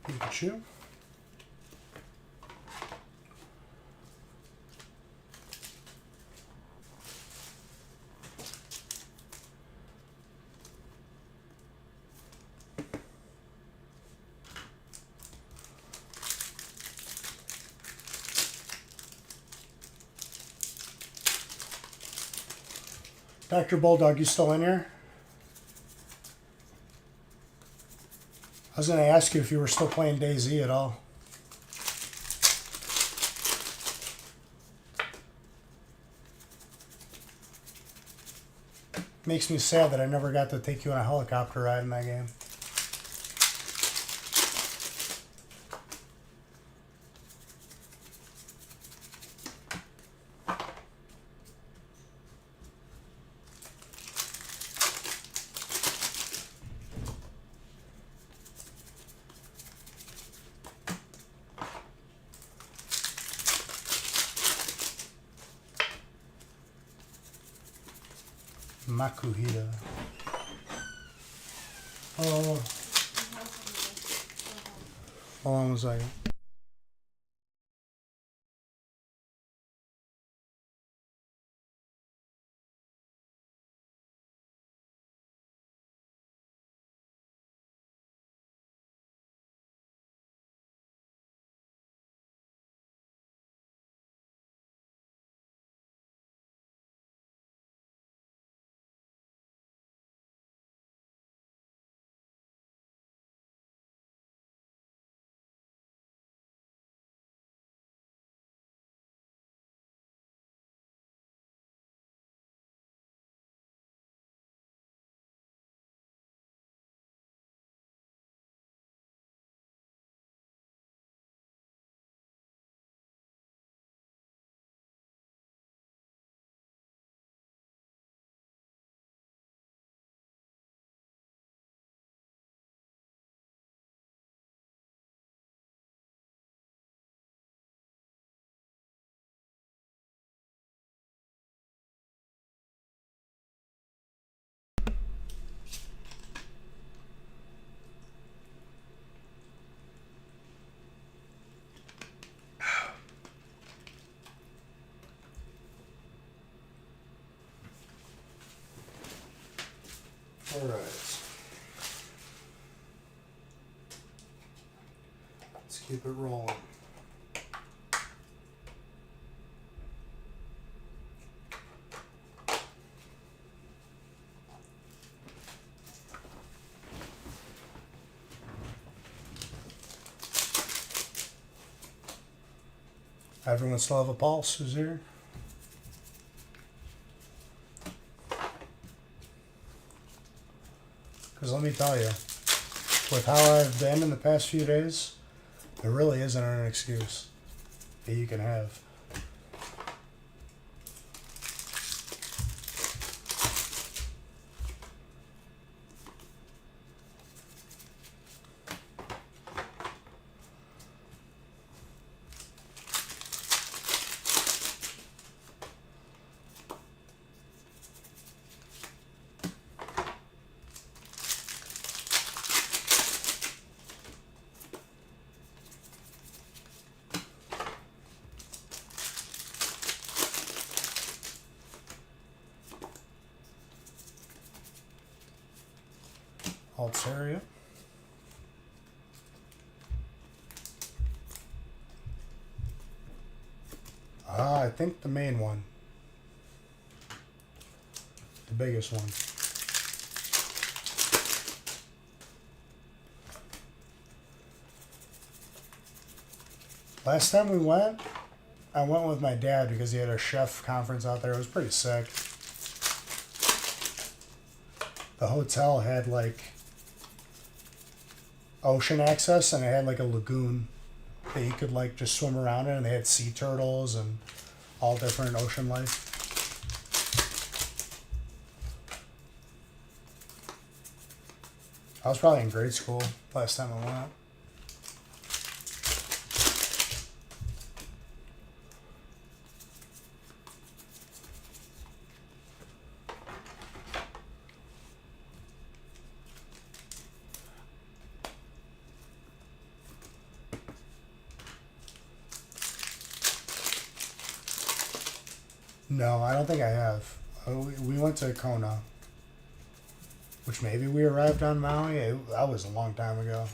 Pikachu. Dr. Bulldog, you still in here? I was going to ask you if you were still playing DayZ at all. Makes me sad that I never got to take you on a helicopter ride in that game. Makuhita. Oh. Hold on a second. All right. Let's keep it rolling. Everyone still have a pulse? Who's here? Because let me tell you, with how I've been in the past few days, there really isn't an excuse that you can have. Altaria. I think the main one. The biggest one. Last time we went, I went with my dad because he had a chef conference out there. It was pretty sick. The hotel had like ocean access, and it had like a lagoon that you could like just swim around in, and they had sea turtles and all different ocean life. I was probably in grade school last time I went. No, I don't think I have. We went to Kona, which maybe we arrived on Maui. That was a long time ago.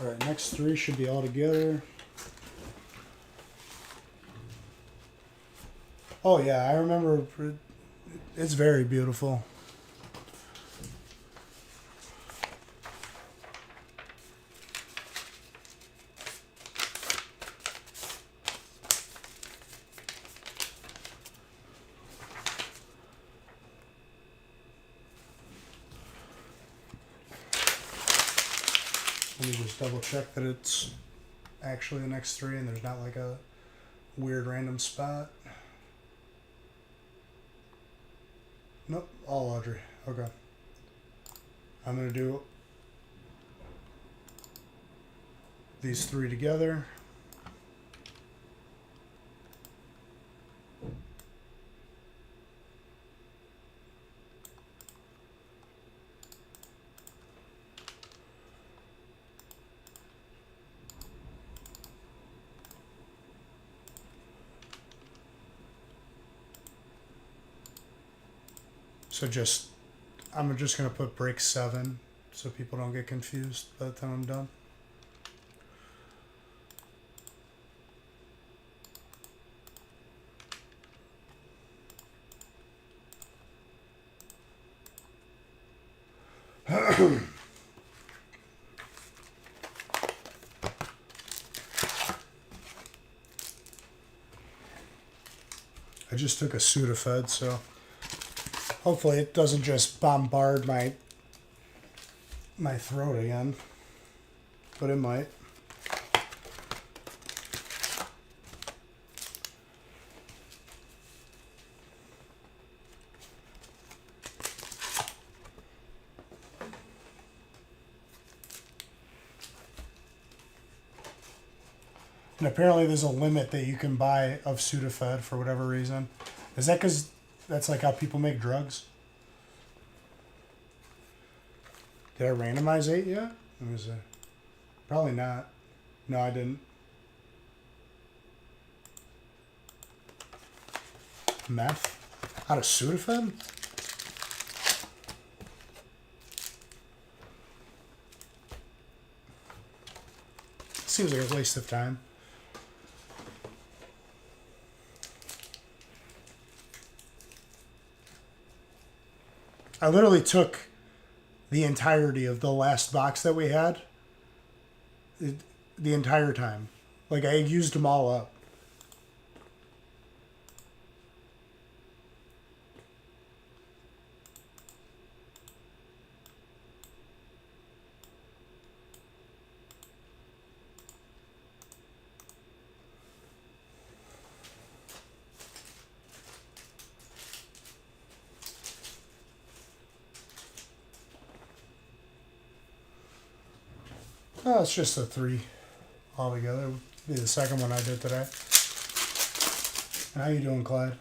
All right, next three should be all together. Oh yeah, I remember. It's very beautiful. Let me just double check that it's actually the next three and there's not like a weird random spot. Nope, all Audrey. Okay. I'm going to do these three together. So I'm just going to put break 7 so people don't get confused by the time I'm done. I just took a Sudafed, so hopefully it doesn't just bombard my throat again, but it might. And apparently there's a limit that you can buy of Sudafed for whatever reason. Is that because that's like how people make drugs? Did I randomize 8 yet? Let me see. Probably not. No, I didn't. Meth? Out of Sudafed? Seems like a waste of time. I literally took the entirety of the last box that we had the entire time. Like, I used them all up. Oh, it's just a 3 altogether. It'll be the second one I did today. How you doing, Clyde?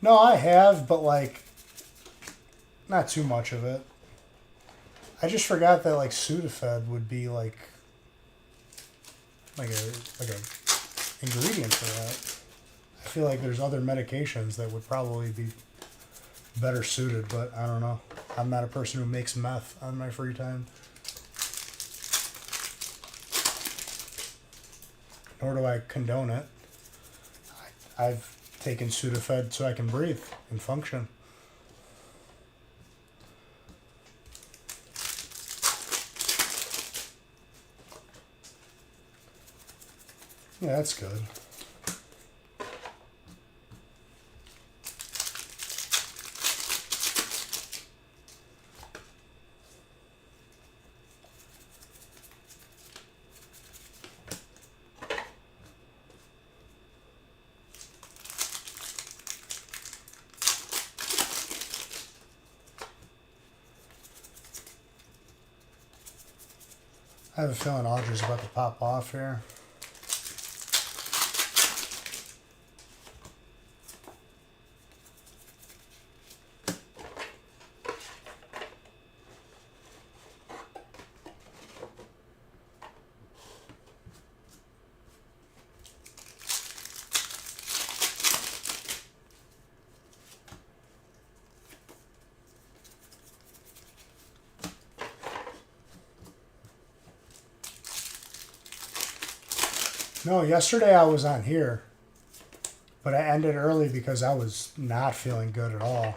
No, I have, but like, not too much of it. I just forgot that like Sudafed would be like a ingredient for that. I feel like there's other medications that would probably be better suited, but I don't know. I'm not a person who makes meth on my free time. Nor do I condone it. I've taken Sudafed so I can breathe and function. Yeah, that's good. I have a feeling Audrey's about to pop off here. No, yesterday I was on here, but I ended early because I was not feeling good at all.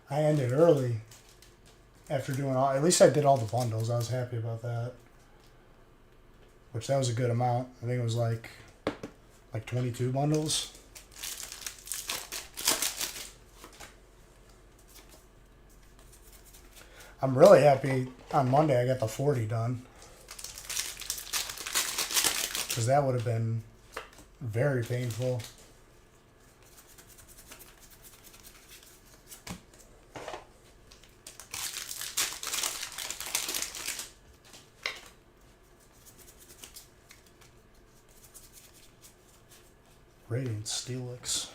I ended early after doing all, at least I did all the bundles. I was happy about that. Which that was a good amount. I think it was like 22 bundles. I'm really happy on Monday I got the 40 done. Because that would have been very painful. Radiant Steelix.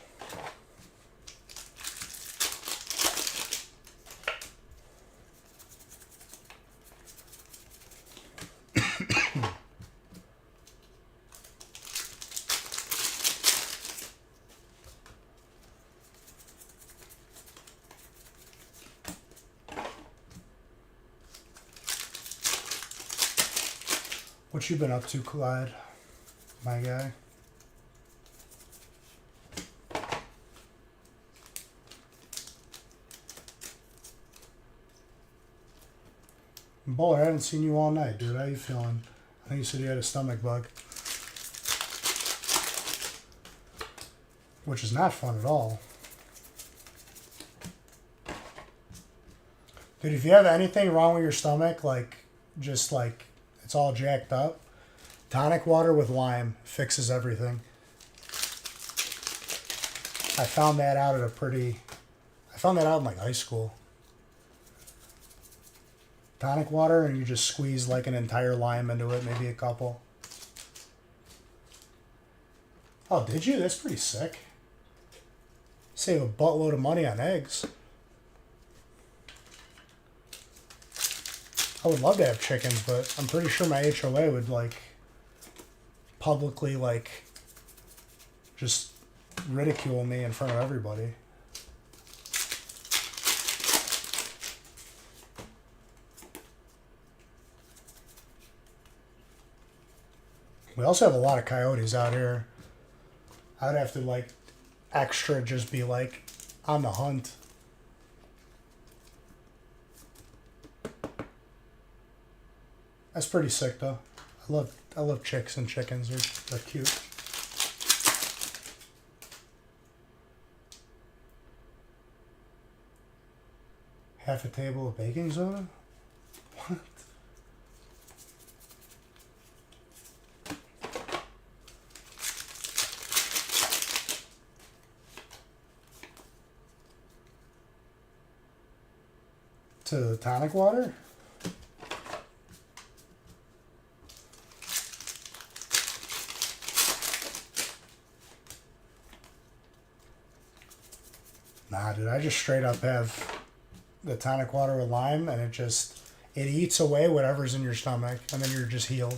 What you been up to, Clyde? My guy. Bowler, I haven't seen you all night, dude. How you feeling? I think you said you had a stomach bug. Which is not fun at all. Dude, if you have anything wrong with your stomach, like, just like, it's all jacked up, tonic water with lime fixes everything. I found that out in like high school. Tonic water, and you just squeeze like an entire lime into it, maybe a couple. Oh, did you? That's pretty sick. Save a buttload of money on eggs. I would love to have chickens, but I'm pretty sure my HOA would like publicly like just ridicule me in front of everybody. We also have a lot of coyotes out here. I would have to like extra just be like on the hunt. That's pretty sick though. I love chicks and chickens. They're cute. Half a table of baking soda? What? To the tonic water? Nah, dude, I just straight up have the tonic water with lime, and it eats away whatever's in your stomach, and then you're just healed.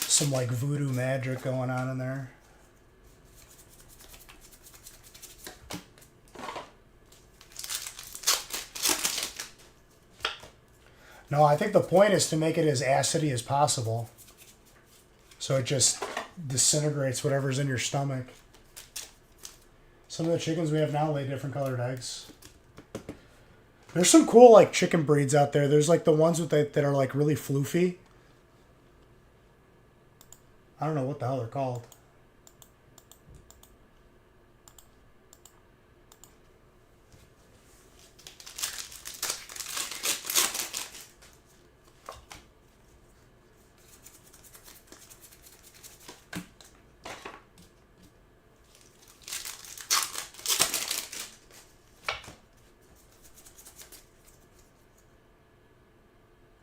Some like voodoo magic going on in there. No, I think the point is to make it as acidy as possible. So it just disintegrates whatever's in your stomach. Some of the chickens we have now lay different colored eggs. There's some cool like chicken breeds out there. There's like the ones that are like really floofy. I don't know what the hell they're called.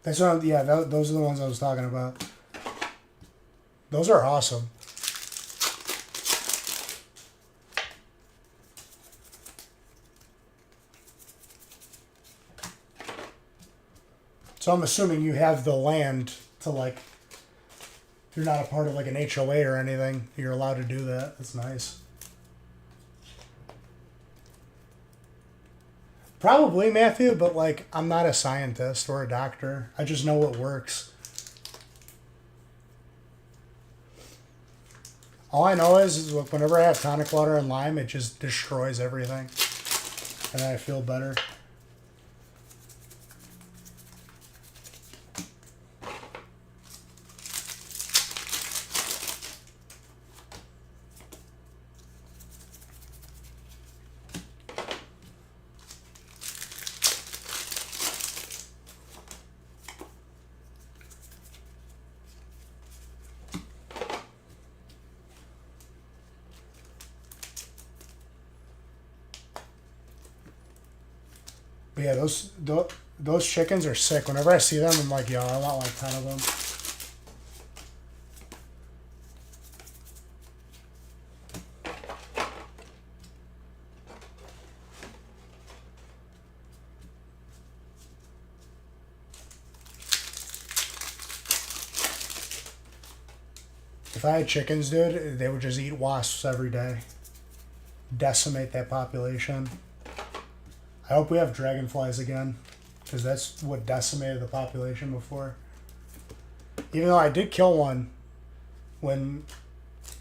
That's what those are the ones I was talking about. Those are awesome. So I'm assuming you have the land to like, if you're not a part of like an HOA or anything, you're allowed to do that. That's nice. Probably, Matthew, but like, I'm not a scientist or a doctor. I just know what works. All I know is whenever I have tonic water and lime, it just destroys everything. And I feel better. But yeah, those chickens are sick. Whenever I see them, I'm like, yo, I want like 10 of them. If I had chickens, dude, they would just eat wasps every day. Decimate that population. I hope we have dragonflies again, because that's what decimated the population before. Even though I did kill one when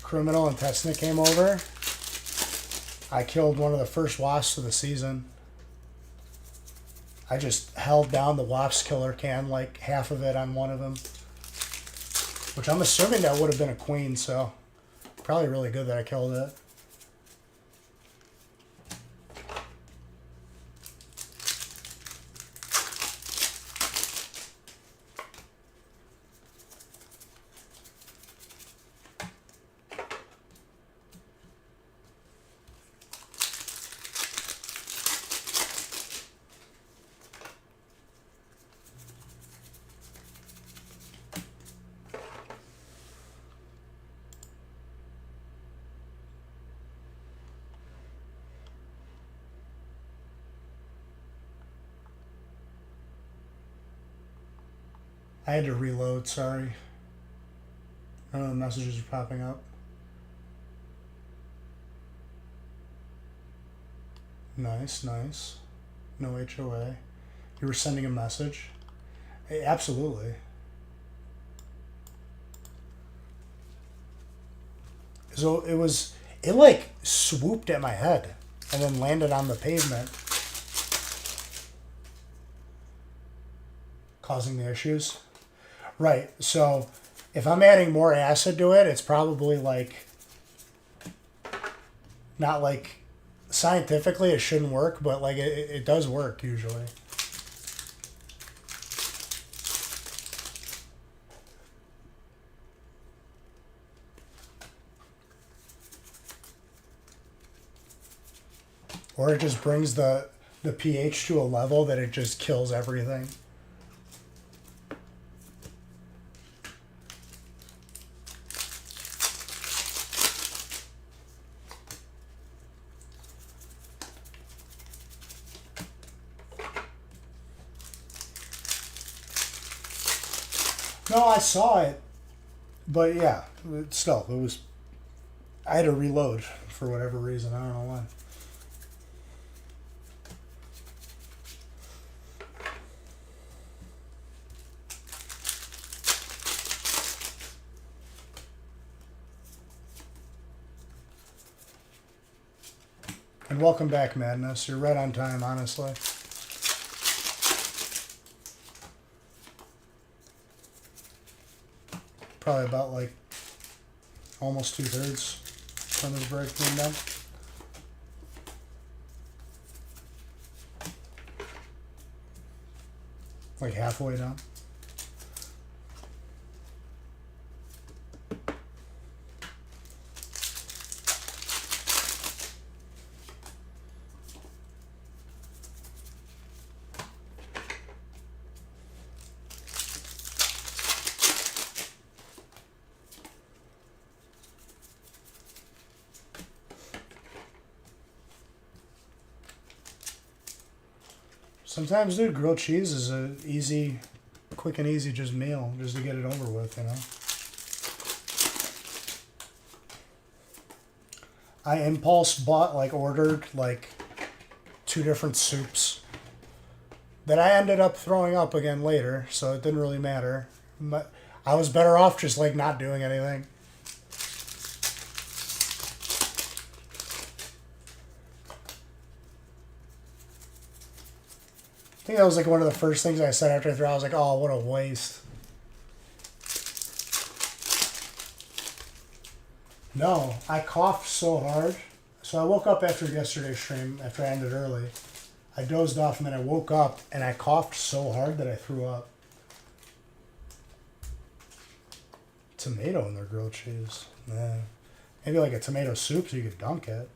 Criminal and Tesna came over. I killed one of the first wasps of the season. I just held down the wasp killer can, like half of it on one of them. Which I'm assuming that would have been a queen, so probably really good that I killed it. I had to reload, sorry. I don't know, the messages are popping up. Nice, nice. No HOA. You were sending a message? Hey, absolutely. So it like swooped at my head and then landed on the pavement, causing the issues. Right, so if I'm adding more acid to it, it's probably like, not like, scientifically it shouldn't work, but like it does work usually. Or it just brings the pH to a level that it just kills everything. No, I saw it, but yeah, still, it was. I had to reload for whatever reason. I don't know why. And welcome back, Madness. You're right on time, honestly. Probably about like almost 2/3 from this break being done. Like halfway done. Sometimes, dude, grilled cheese is a easy, quick and easy just meal, just to get it over with, you know? I impulse bought, like, ordered, like, 2 different soups that I ended up throwing up again later, so it didn't really matter. But I was better off just, like, not doing anything. I think that was like one of the first things I said after I threw. I was like, "Oh, what a waste." No, I coughed so hard. So I woke up after yesterday's stream, after I ended early. I dozed off and then I woke up and I coughed so hard that I threw up. Tomato in their grilled cheese. Yeah. Maybe like a tomato soup so you could dunk it.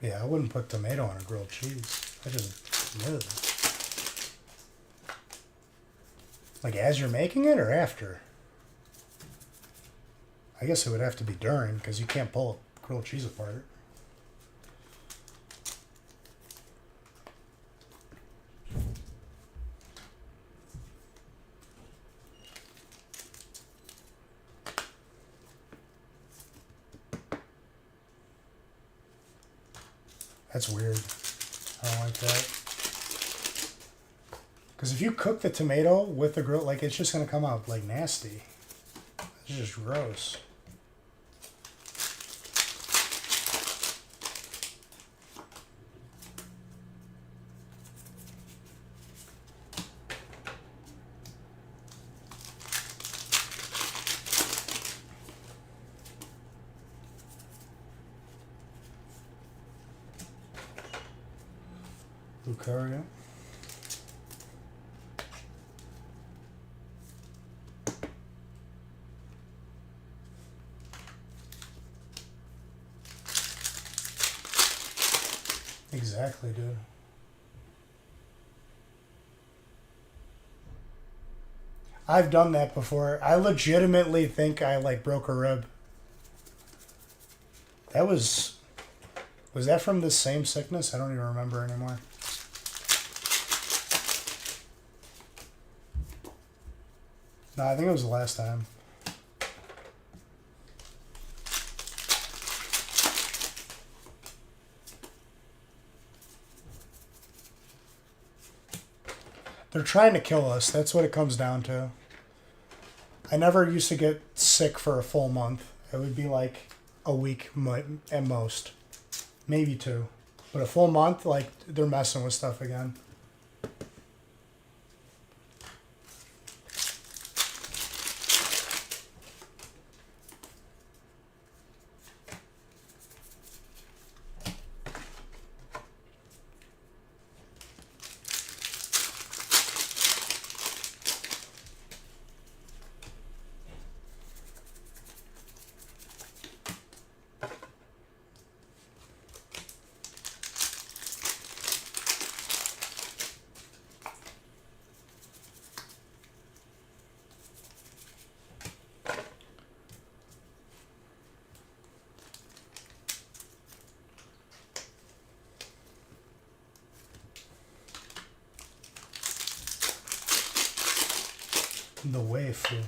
Yeah, I wouldn't put tomato on a grilled cheese. I just, ugh. Like as you're making it or after? I guess it would have to be during because you can't pull a grilled cheese apart. That's weird. I don't like that. Because if you cook the tomato with the grill, like it's just going to come out like nasty. It's just gross. Lucario. Exactly, dude. I've done that before. I legitimately think I like broke a rib. That was that from the same sickness? I don't even remember anymore. No, I think it was the last time. They're trying to kill us. That's what it comes down to. I never used to get sick for a full month. It would be like a week at most. Maybe 2. But a full month, like, they're messing with stuff again. The waifu.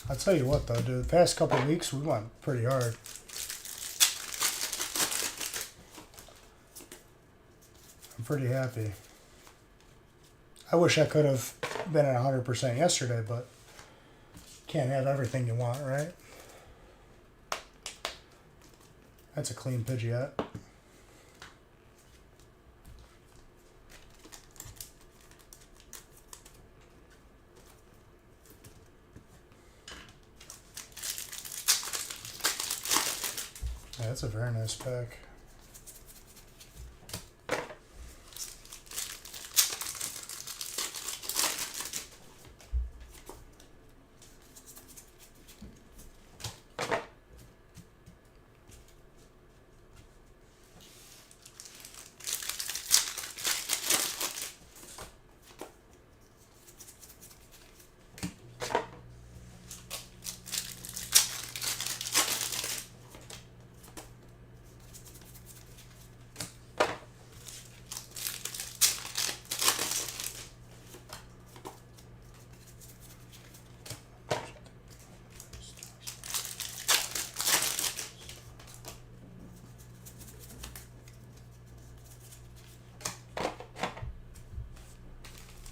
I'll tell you what though, dude, the past couple of weeks we went pretty hard. I'm pretty happy. I wish I could have been at 100% yesterday, but can't have everything you want, right? That's a clean Pidgeot. Yeah, that's a very nice pack.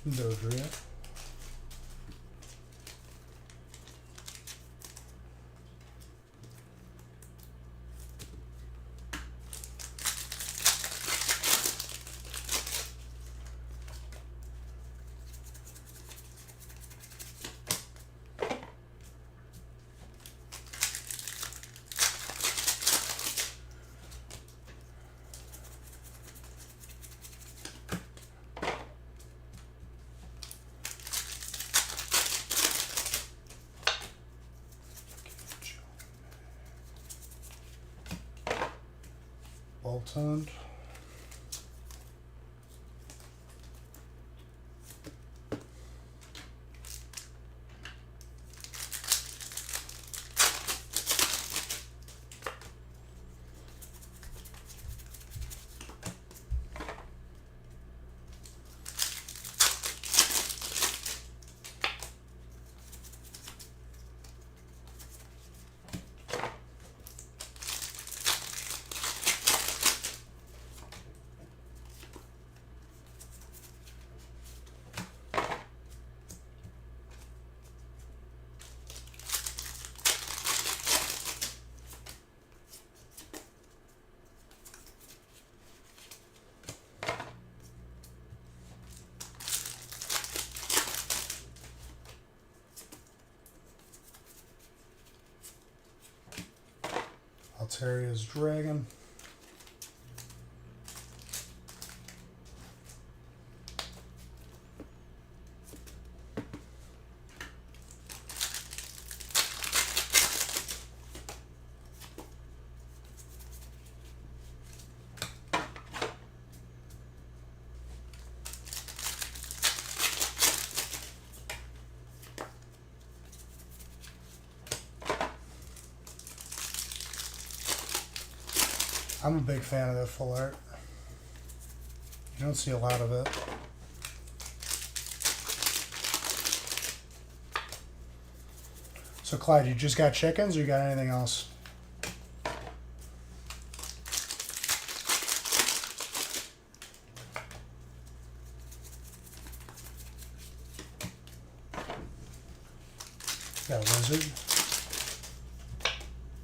Dodria. Well-toned. Alteria's Dragon. I'm a big fan of that full art. You don't see a lot of it. So Clyde, you just got chickens or you got anything else? You got a lizard?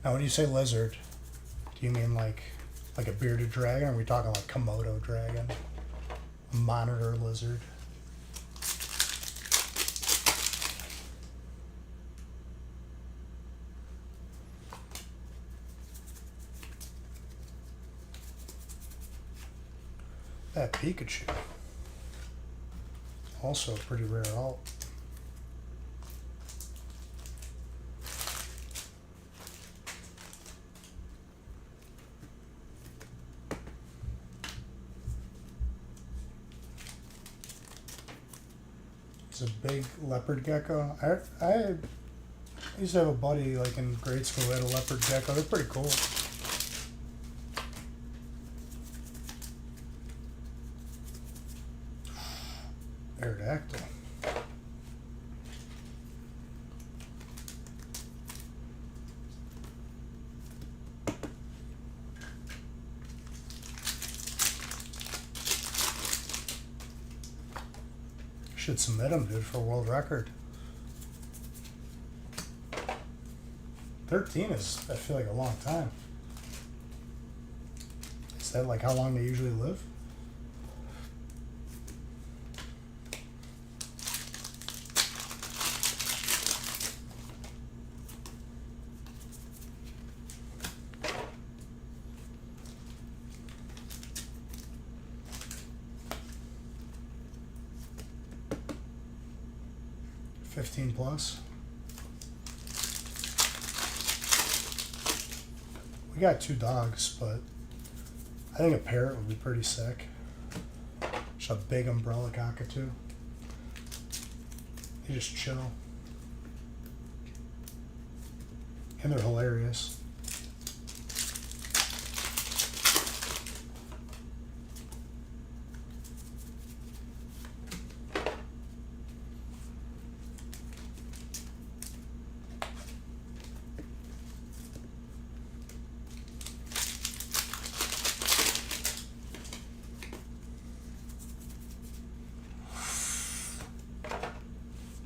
Now when you say lizard, do you mean like a bearded dragon, or are we talking like Komodo dragon? A monitor lizard? That Pikachu. Also a pretty rare alt. It's a big leopard gecko. I used to have a buddy like in grade school who had a leopard gecko. They're pretty cool. Aerodactyl. Should submit them, dude, for a world record. 13 is, I feel like, a long time. Is that like how long they usually live? Plus. We got 2 dogs, but I think a parrot would be pretty sick. Just a big umbrella cockatoo. They just chill. And they're hilarious.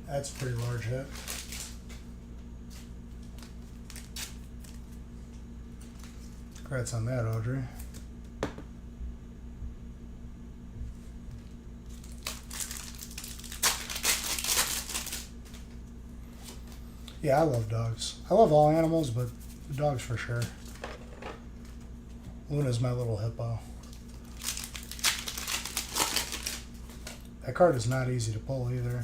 That's a pretty large hit. Congrats on that, Audrey. Yeah, I love dogs. I love all animals, but dogs for sure. Luna's my little hippo. That card is not easy to pull either.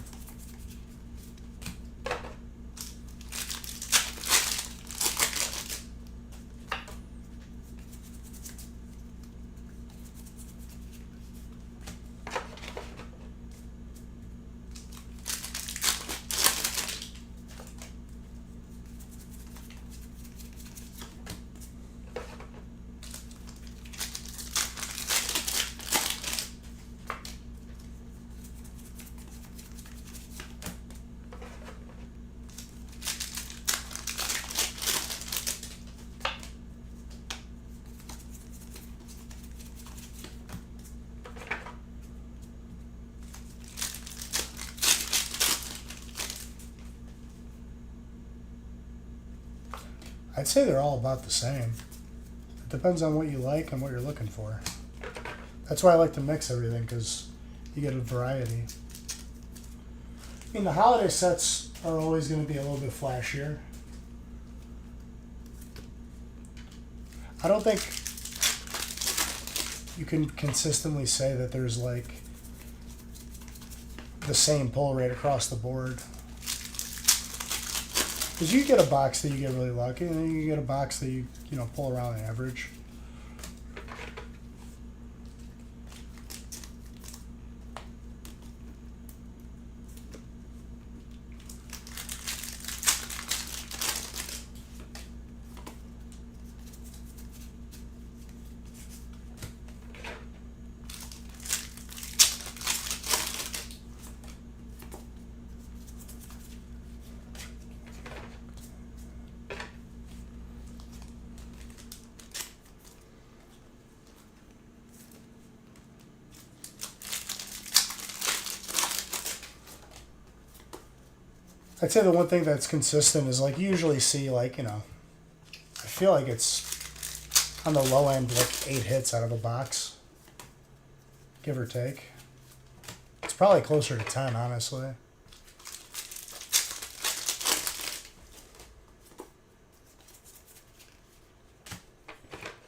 I'd say they're all about the same. It depends on what you like and what you're looking for. That's why I like to mix everything, because you get a variety. I mean, the holiday sets are always going to be a little bit flashier. I don't think you can consistently say that there's like the same pull rate across the board. Because you get a box that you get really lucky, and then you get a box that you pull around the average. I'd say the one thing that's consistent is like you usually see like, I feel like it's on the low end like 8 hits out of a box, give or take. It's probably closer to 10, honestly.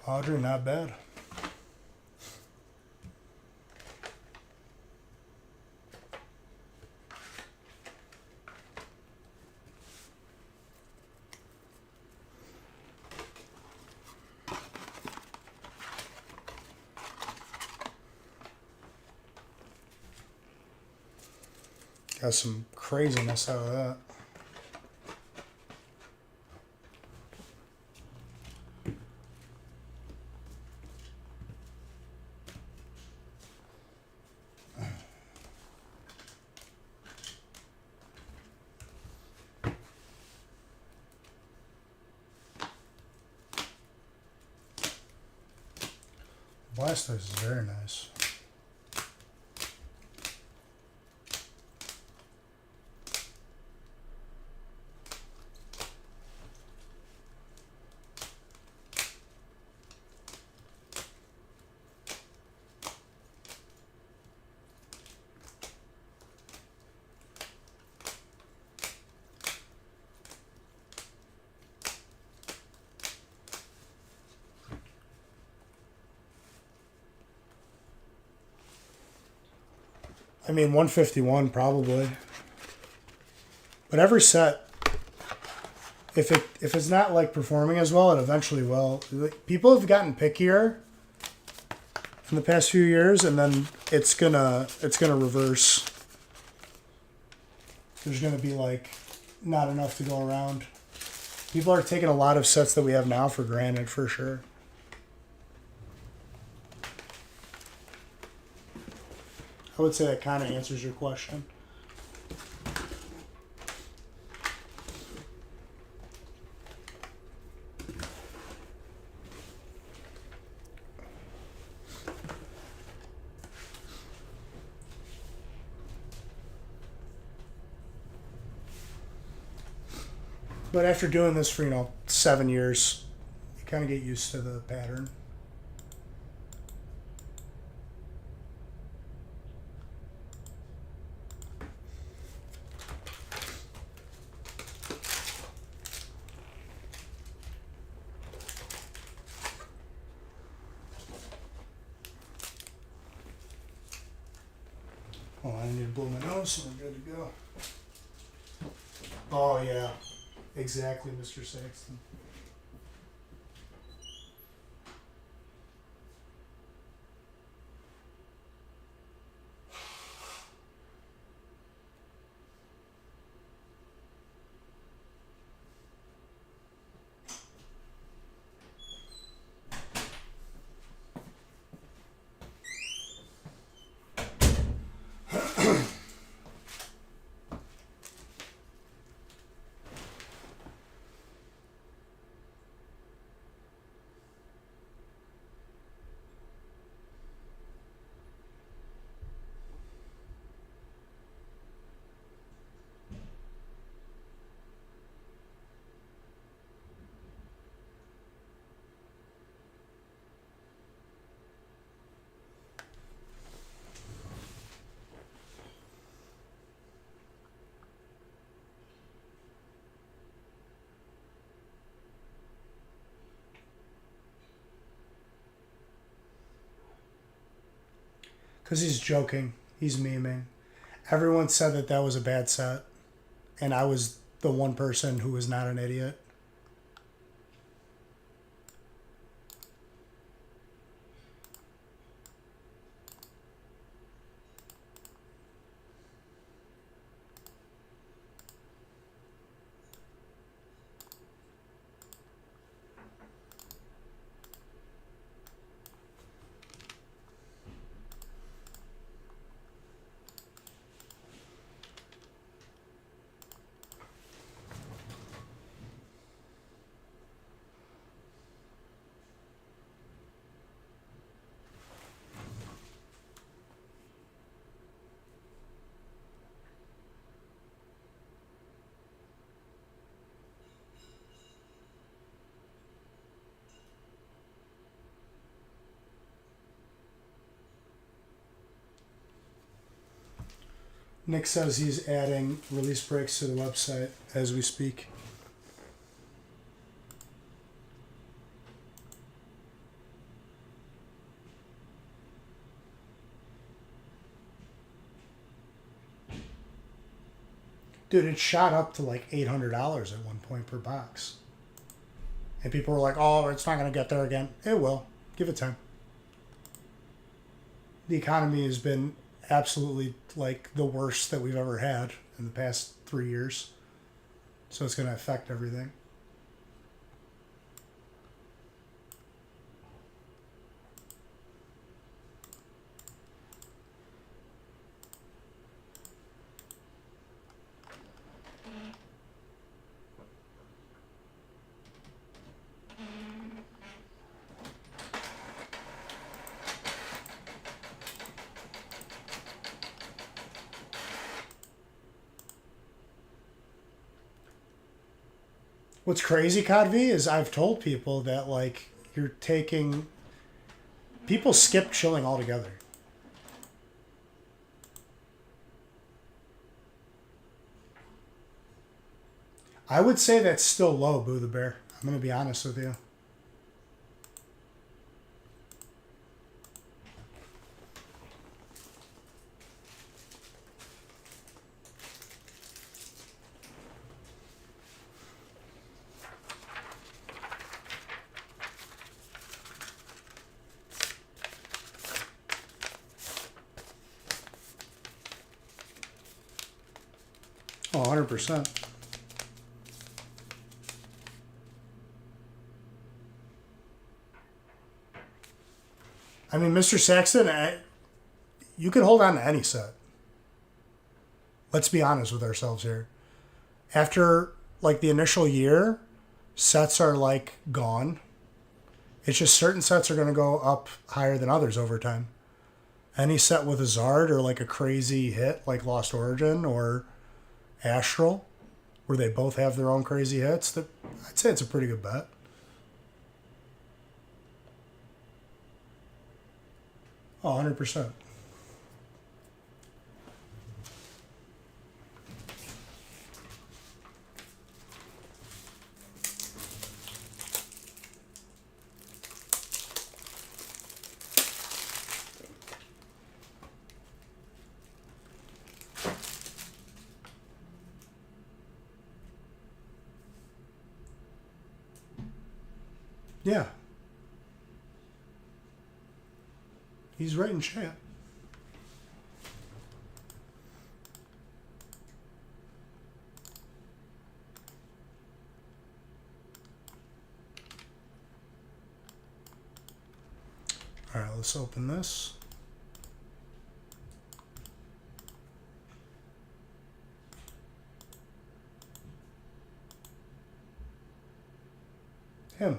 Audrey, not bad. Got some craziness out of that. Blastoise is very nice. I mean, 151 probably. But every set, if it's not like performing as well, it eventually will. People have gotten pickier in the past few years, and then it's gonna reverse. There's gonna be like not enough to go around. People are taking a lot of sets that we have now for granted, for sure. I would say that kind of answers your question. But after doing this for, 7 years, you kind of get used to the pattern. Oh, I need to blow my nose, so we're good to go. Oh, yeah. Exactly, Mr. Saxton. Because he's joking. He's memeing. Everyone said that that was a bad set. And I was the one person who was not an idiot. Nick says he's adding release breaks to the website as we speak. Dude, it shot up to like $800 at one point per box. And people were like, oh, it's not going to get there again. It will. Give it time. The economy has been absolutely like the worst that we've ever had in the past 3 years. So it's going to affect everything. What's crazy, Codv, is I've told people that like you're taking people skip chilling altogether. I would say that's still low, Boo the Bear. I'm gonna be honest with you. Oh, 100%. I mean, Mr. Saxton, you can hold on to any set. Let's be honest with ourselves here. After like the initial year, sets are like gone. It's just certain sets are going to go up higher than others over time. Any set with a Zard or like a crazy hit like Lost Origin or Astral, where they both have their own crazy hits, that I'd say it's a pretty good bet. Oh, 100%. Yeah. He's right in chat. All right, let's open this. Him.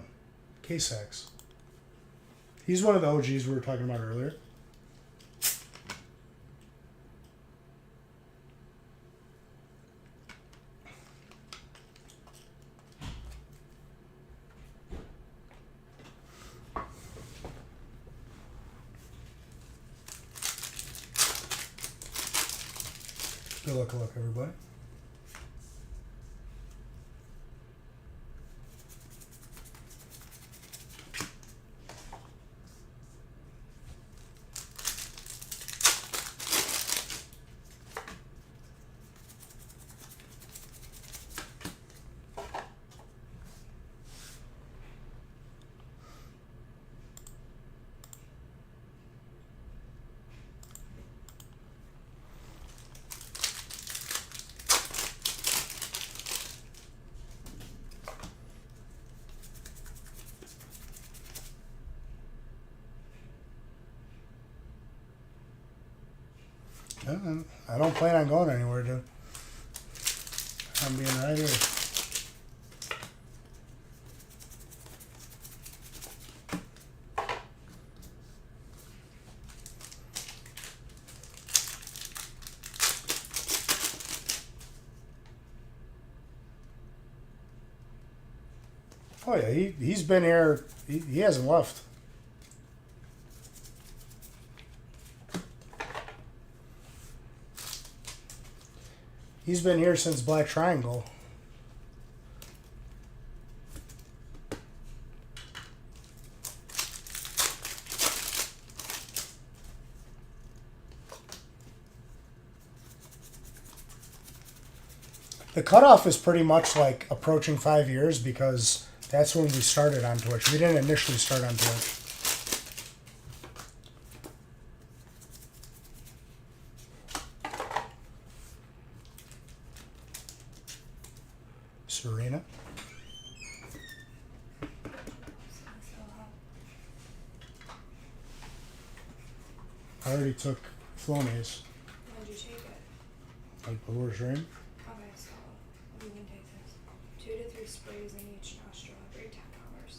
K-Sax. He's one of the OGs we were talking about earlier. Good luck, everybody. I don't plan on going anywhere, dude. I'm being right here. Oh yeah, he's been here. He hasn't left. He's been here since Black Triangle. The cutoff is pretty much like approaching 5 years because that's when we started on Twitch. We didn't initially start on Twitch. Serena. I already took Flonase. When did you take it? Like before stream. Okay, so you can take this. 2 to 3 sprays in each nostril every 10 hours.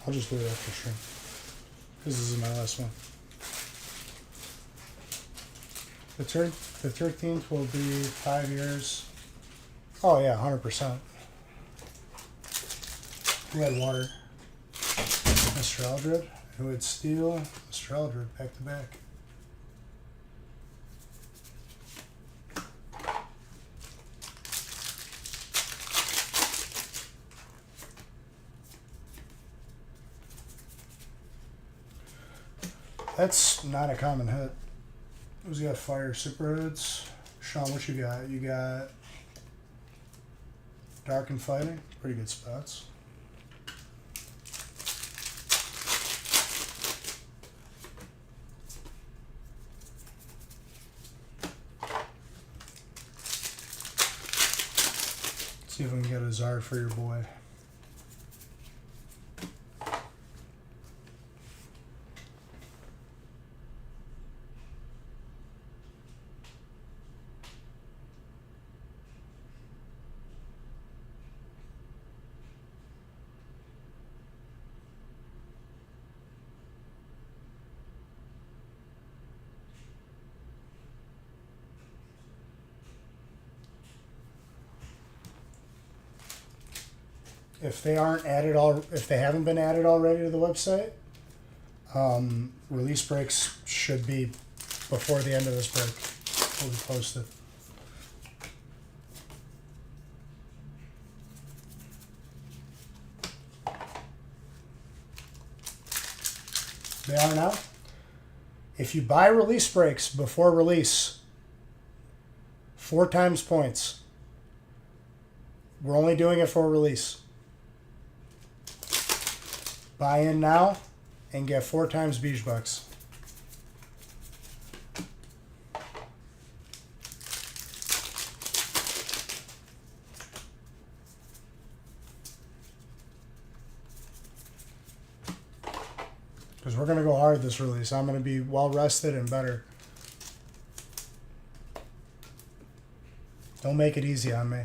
I'll just do it after stream. Because this is my last one. The 13th will be 5 years. Oh yeah, 100%. Who had water? Mr. Eldred. Who had steel? Mr. Eldred, back to back. That's not a common hit. Who's got fire? Super hoods. Sean, what you got? You got dark and fighting. Pretty good spots. See if we can get a Zard for your boy. If they haven't been added already to the website, release breaks should be before the end of this break. Will be posted. They are now. If you buy release breaks before release, 4 times points. We're only doing it for release. Buy in now and get 4 times Beach Bucks. Because we're going to go hard this release. I'm going to be well rested and better. Don't make it easy on me.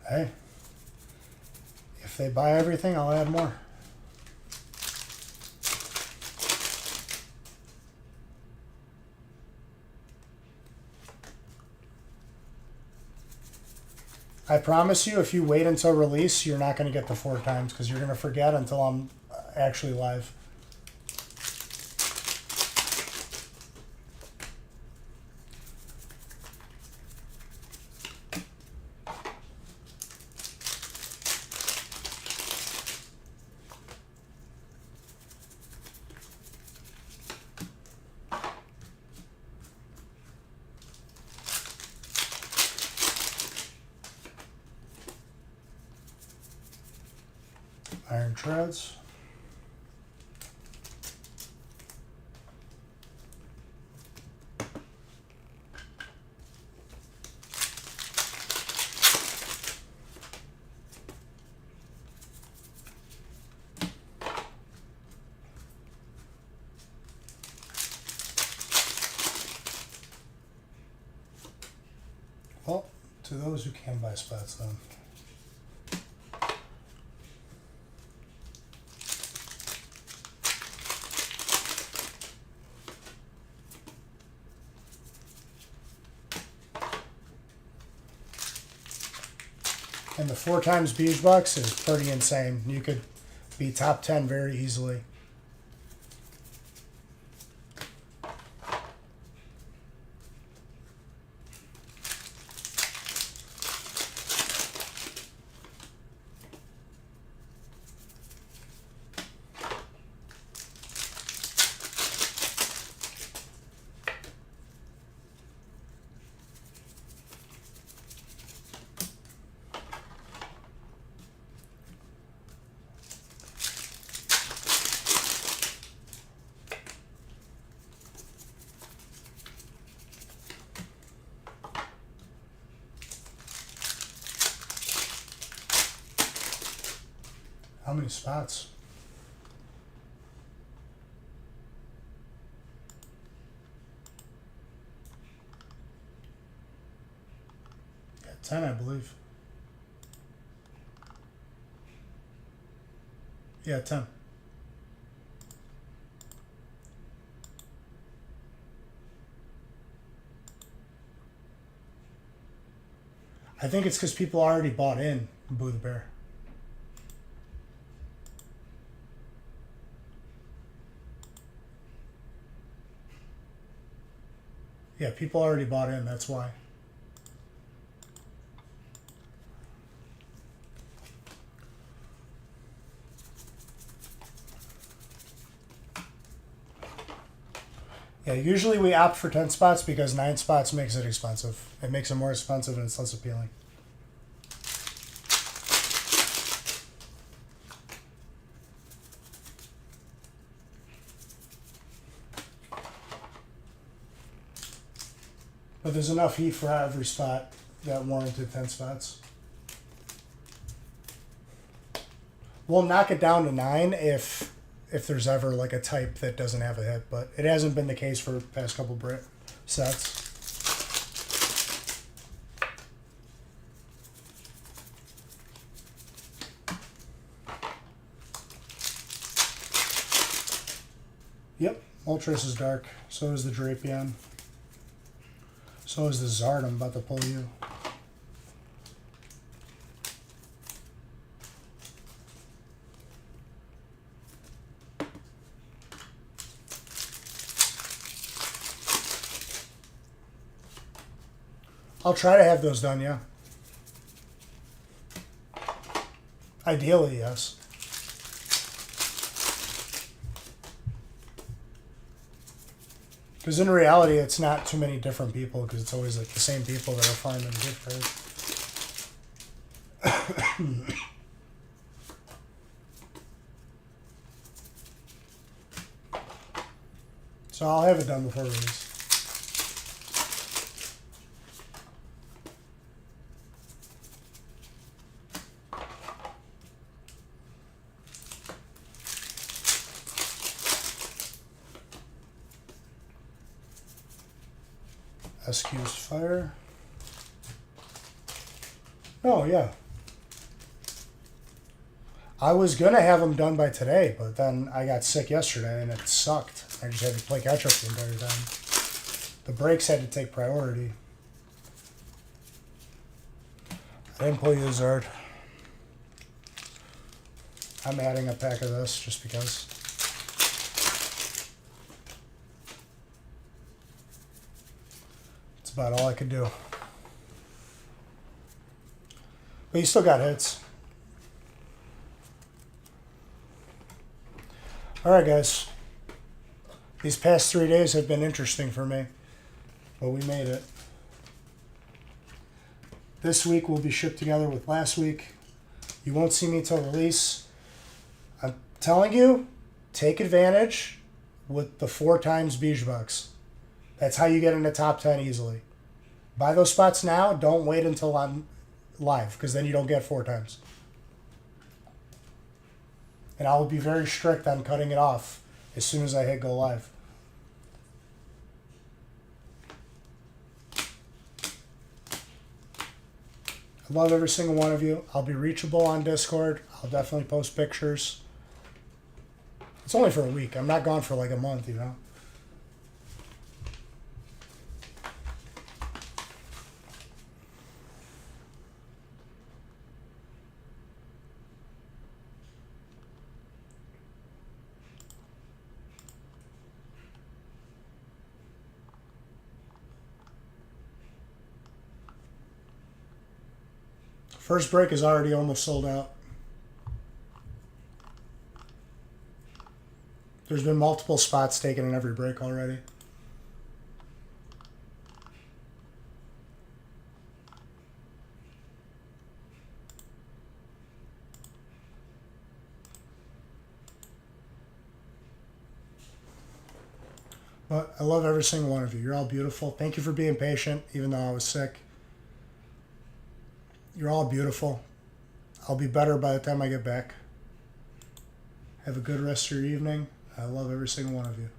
Hey, if they buy everything, I'll add more. I promise you, if you wait until release, you're not going to get the 4 times because you're going to forget until I'm actually live. Iron Treads. Well, to those who can buy spots then. And the 4 times Beige Bucks is pretty insane. You could be top 10 very easily. How many spots? Yeah, 10, I believe. Yeah, 10. I think it's because people already bought in Boo the Bear. Yeah, people already bought in, that's why. Yeah, usually we opt for 10 spots because 9 spots makes it expensive. It makes it more expensive and it's less appealing. But there's enough heat for every spot that warranted 10 spots. We'll knock it down to 9 if there's ever like a type that doesn't have a hit, but it hasn't been the case for the past couple Brit sets. Yep, Ultras is dark. So is the Drapion. So is the Zard I'm about to pull you. I'll try to have those done, yeah. Ideally, yes. Because in reality, it's not too many different people because it's always like the same people that are farming gift cards. So I'll have it done before release. SQ's Fire. Oh, yeah. I was gonna have them done by today, but then I got sick yesterday and it sucked. I just had to play catch up the entire time. The breaks had to take priority. I didn't play Uzard. I'm adding a pack of this just because. It's about all I could do. But you still got hits. Alright guys. These past 3 days have been interesting for me. But we made it. This week will be shipped together with last week. You won't see me till release. I'm telling you, take advantage with the 4 times Beige Bucks. That's how you get in the top 10 easily. Buy those spots now. Don't wait until I'm live, because then you don't get 4 times. And I will be very strict on cutting it off as soon as I hit go live. I love every single one of you. I'll be reachable on Discord. I'll definitely post pictures. It's only for a week. I'm not gone for like a month, you know. First break is already almost sold out. There's been multiple spots taken in every break already. But I love every single one of you. You're all beautiful. Thank you for being patient, even though I was sick. You're all beautiful. I'll be better by the time I get back. Have a good rest of your evening. I love every single one of you.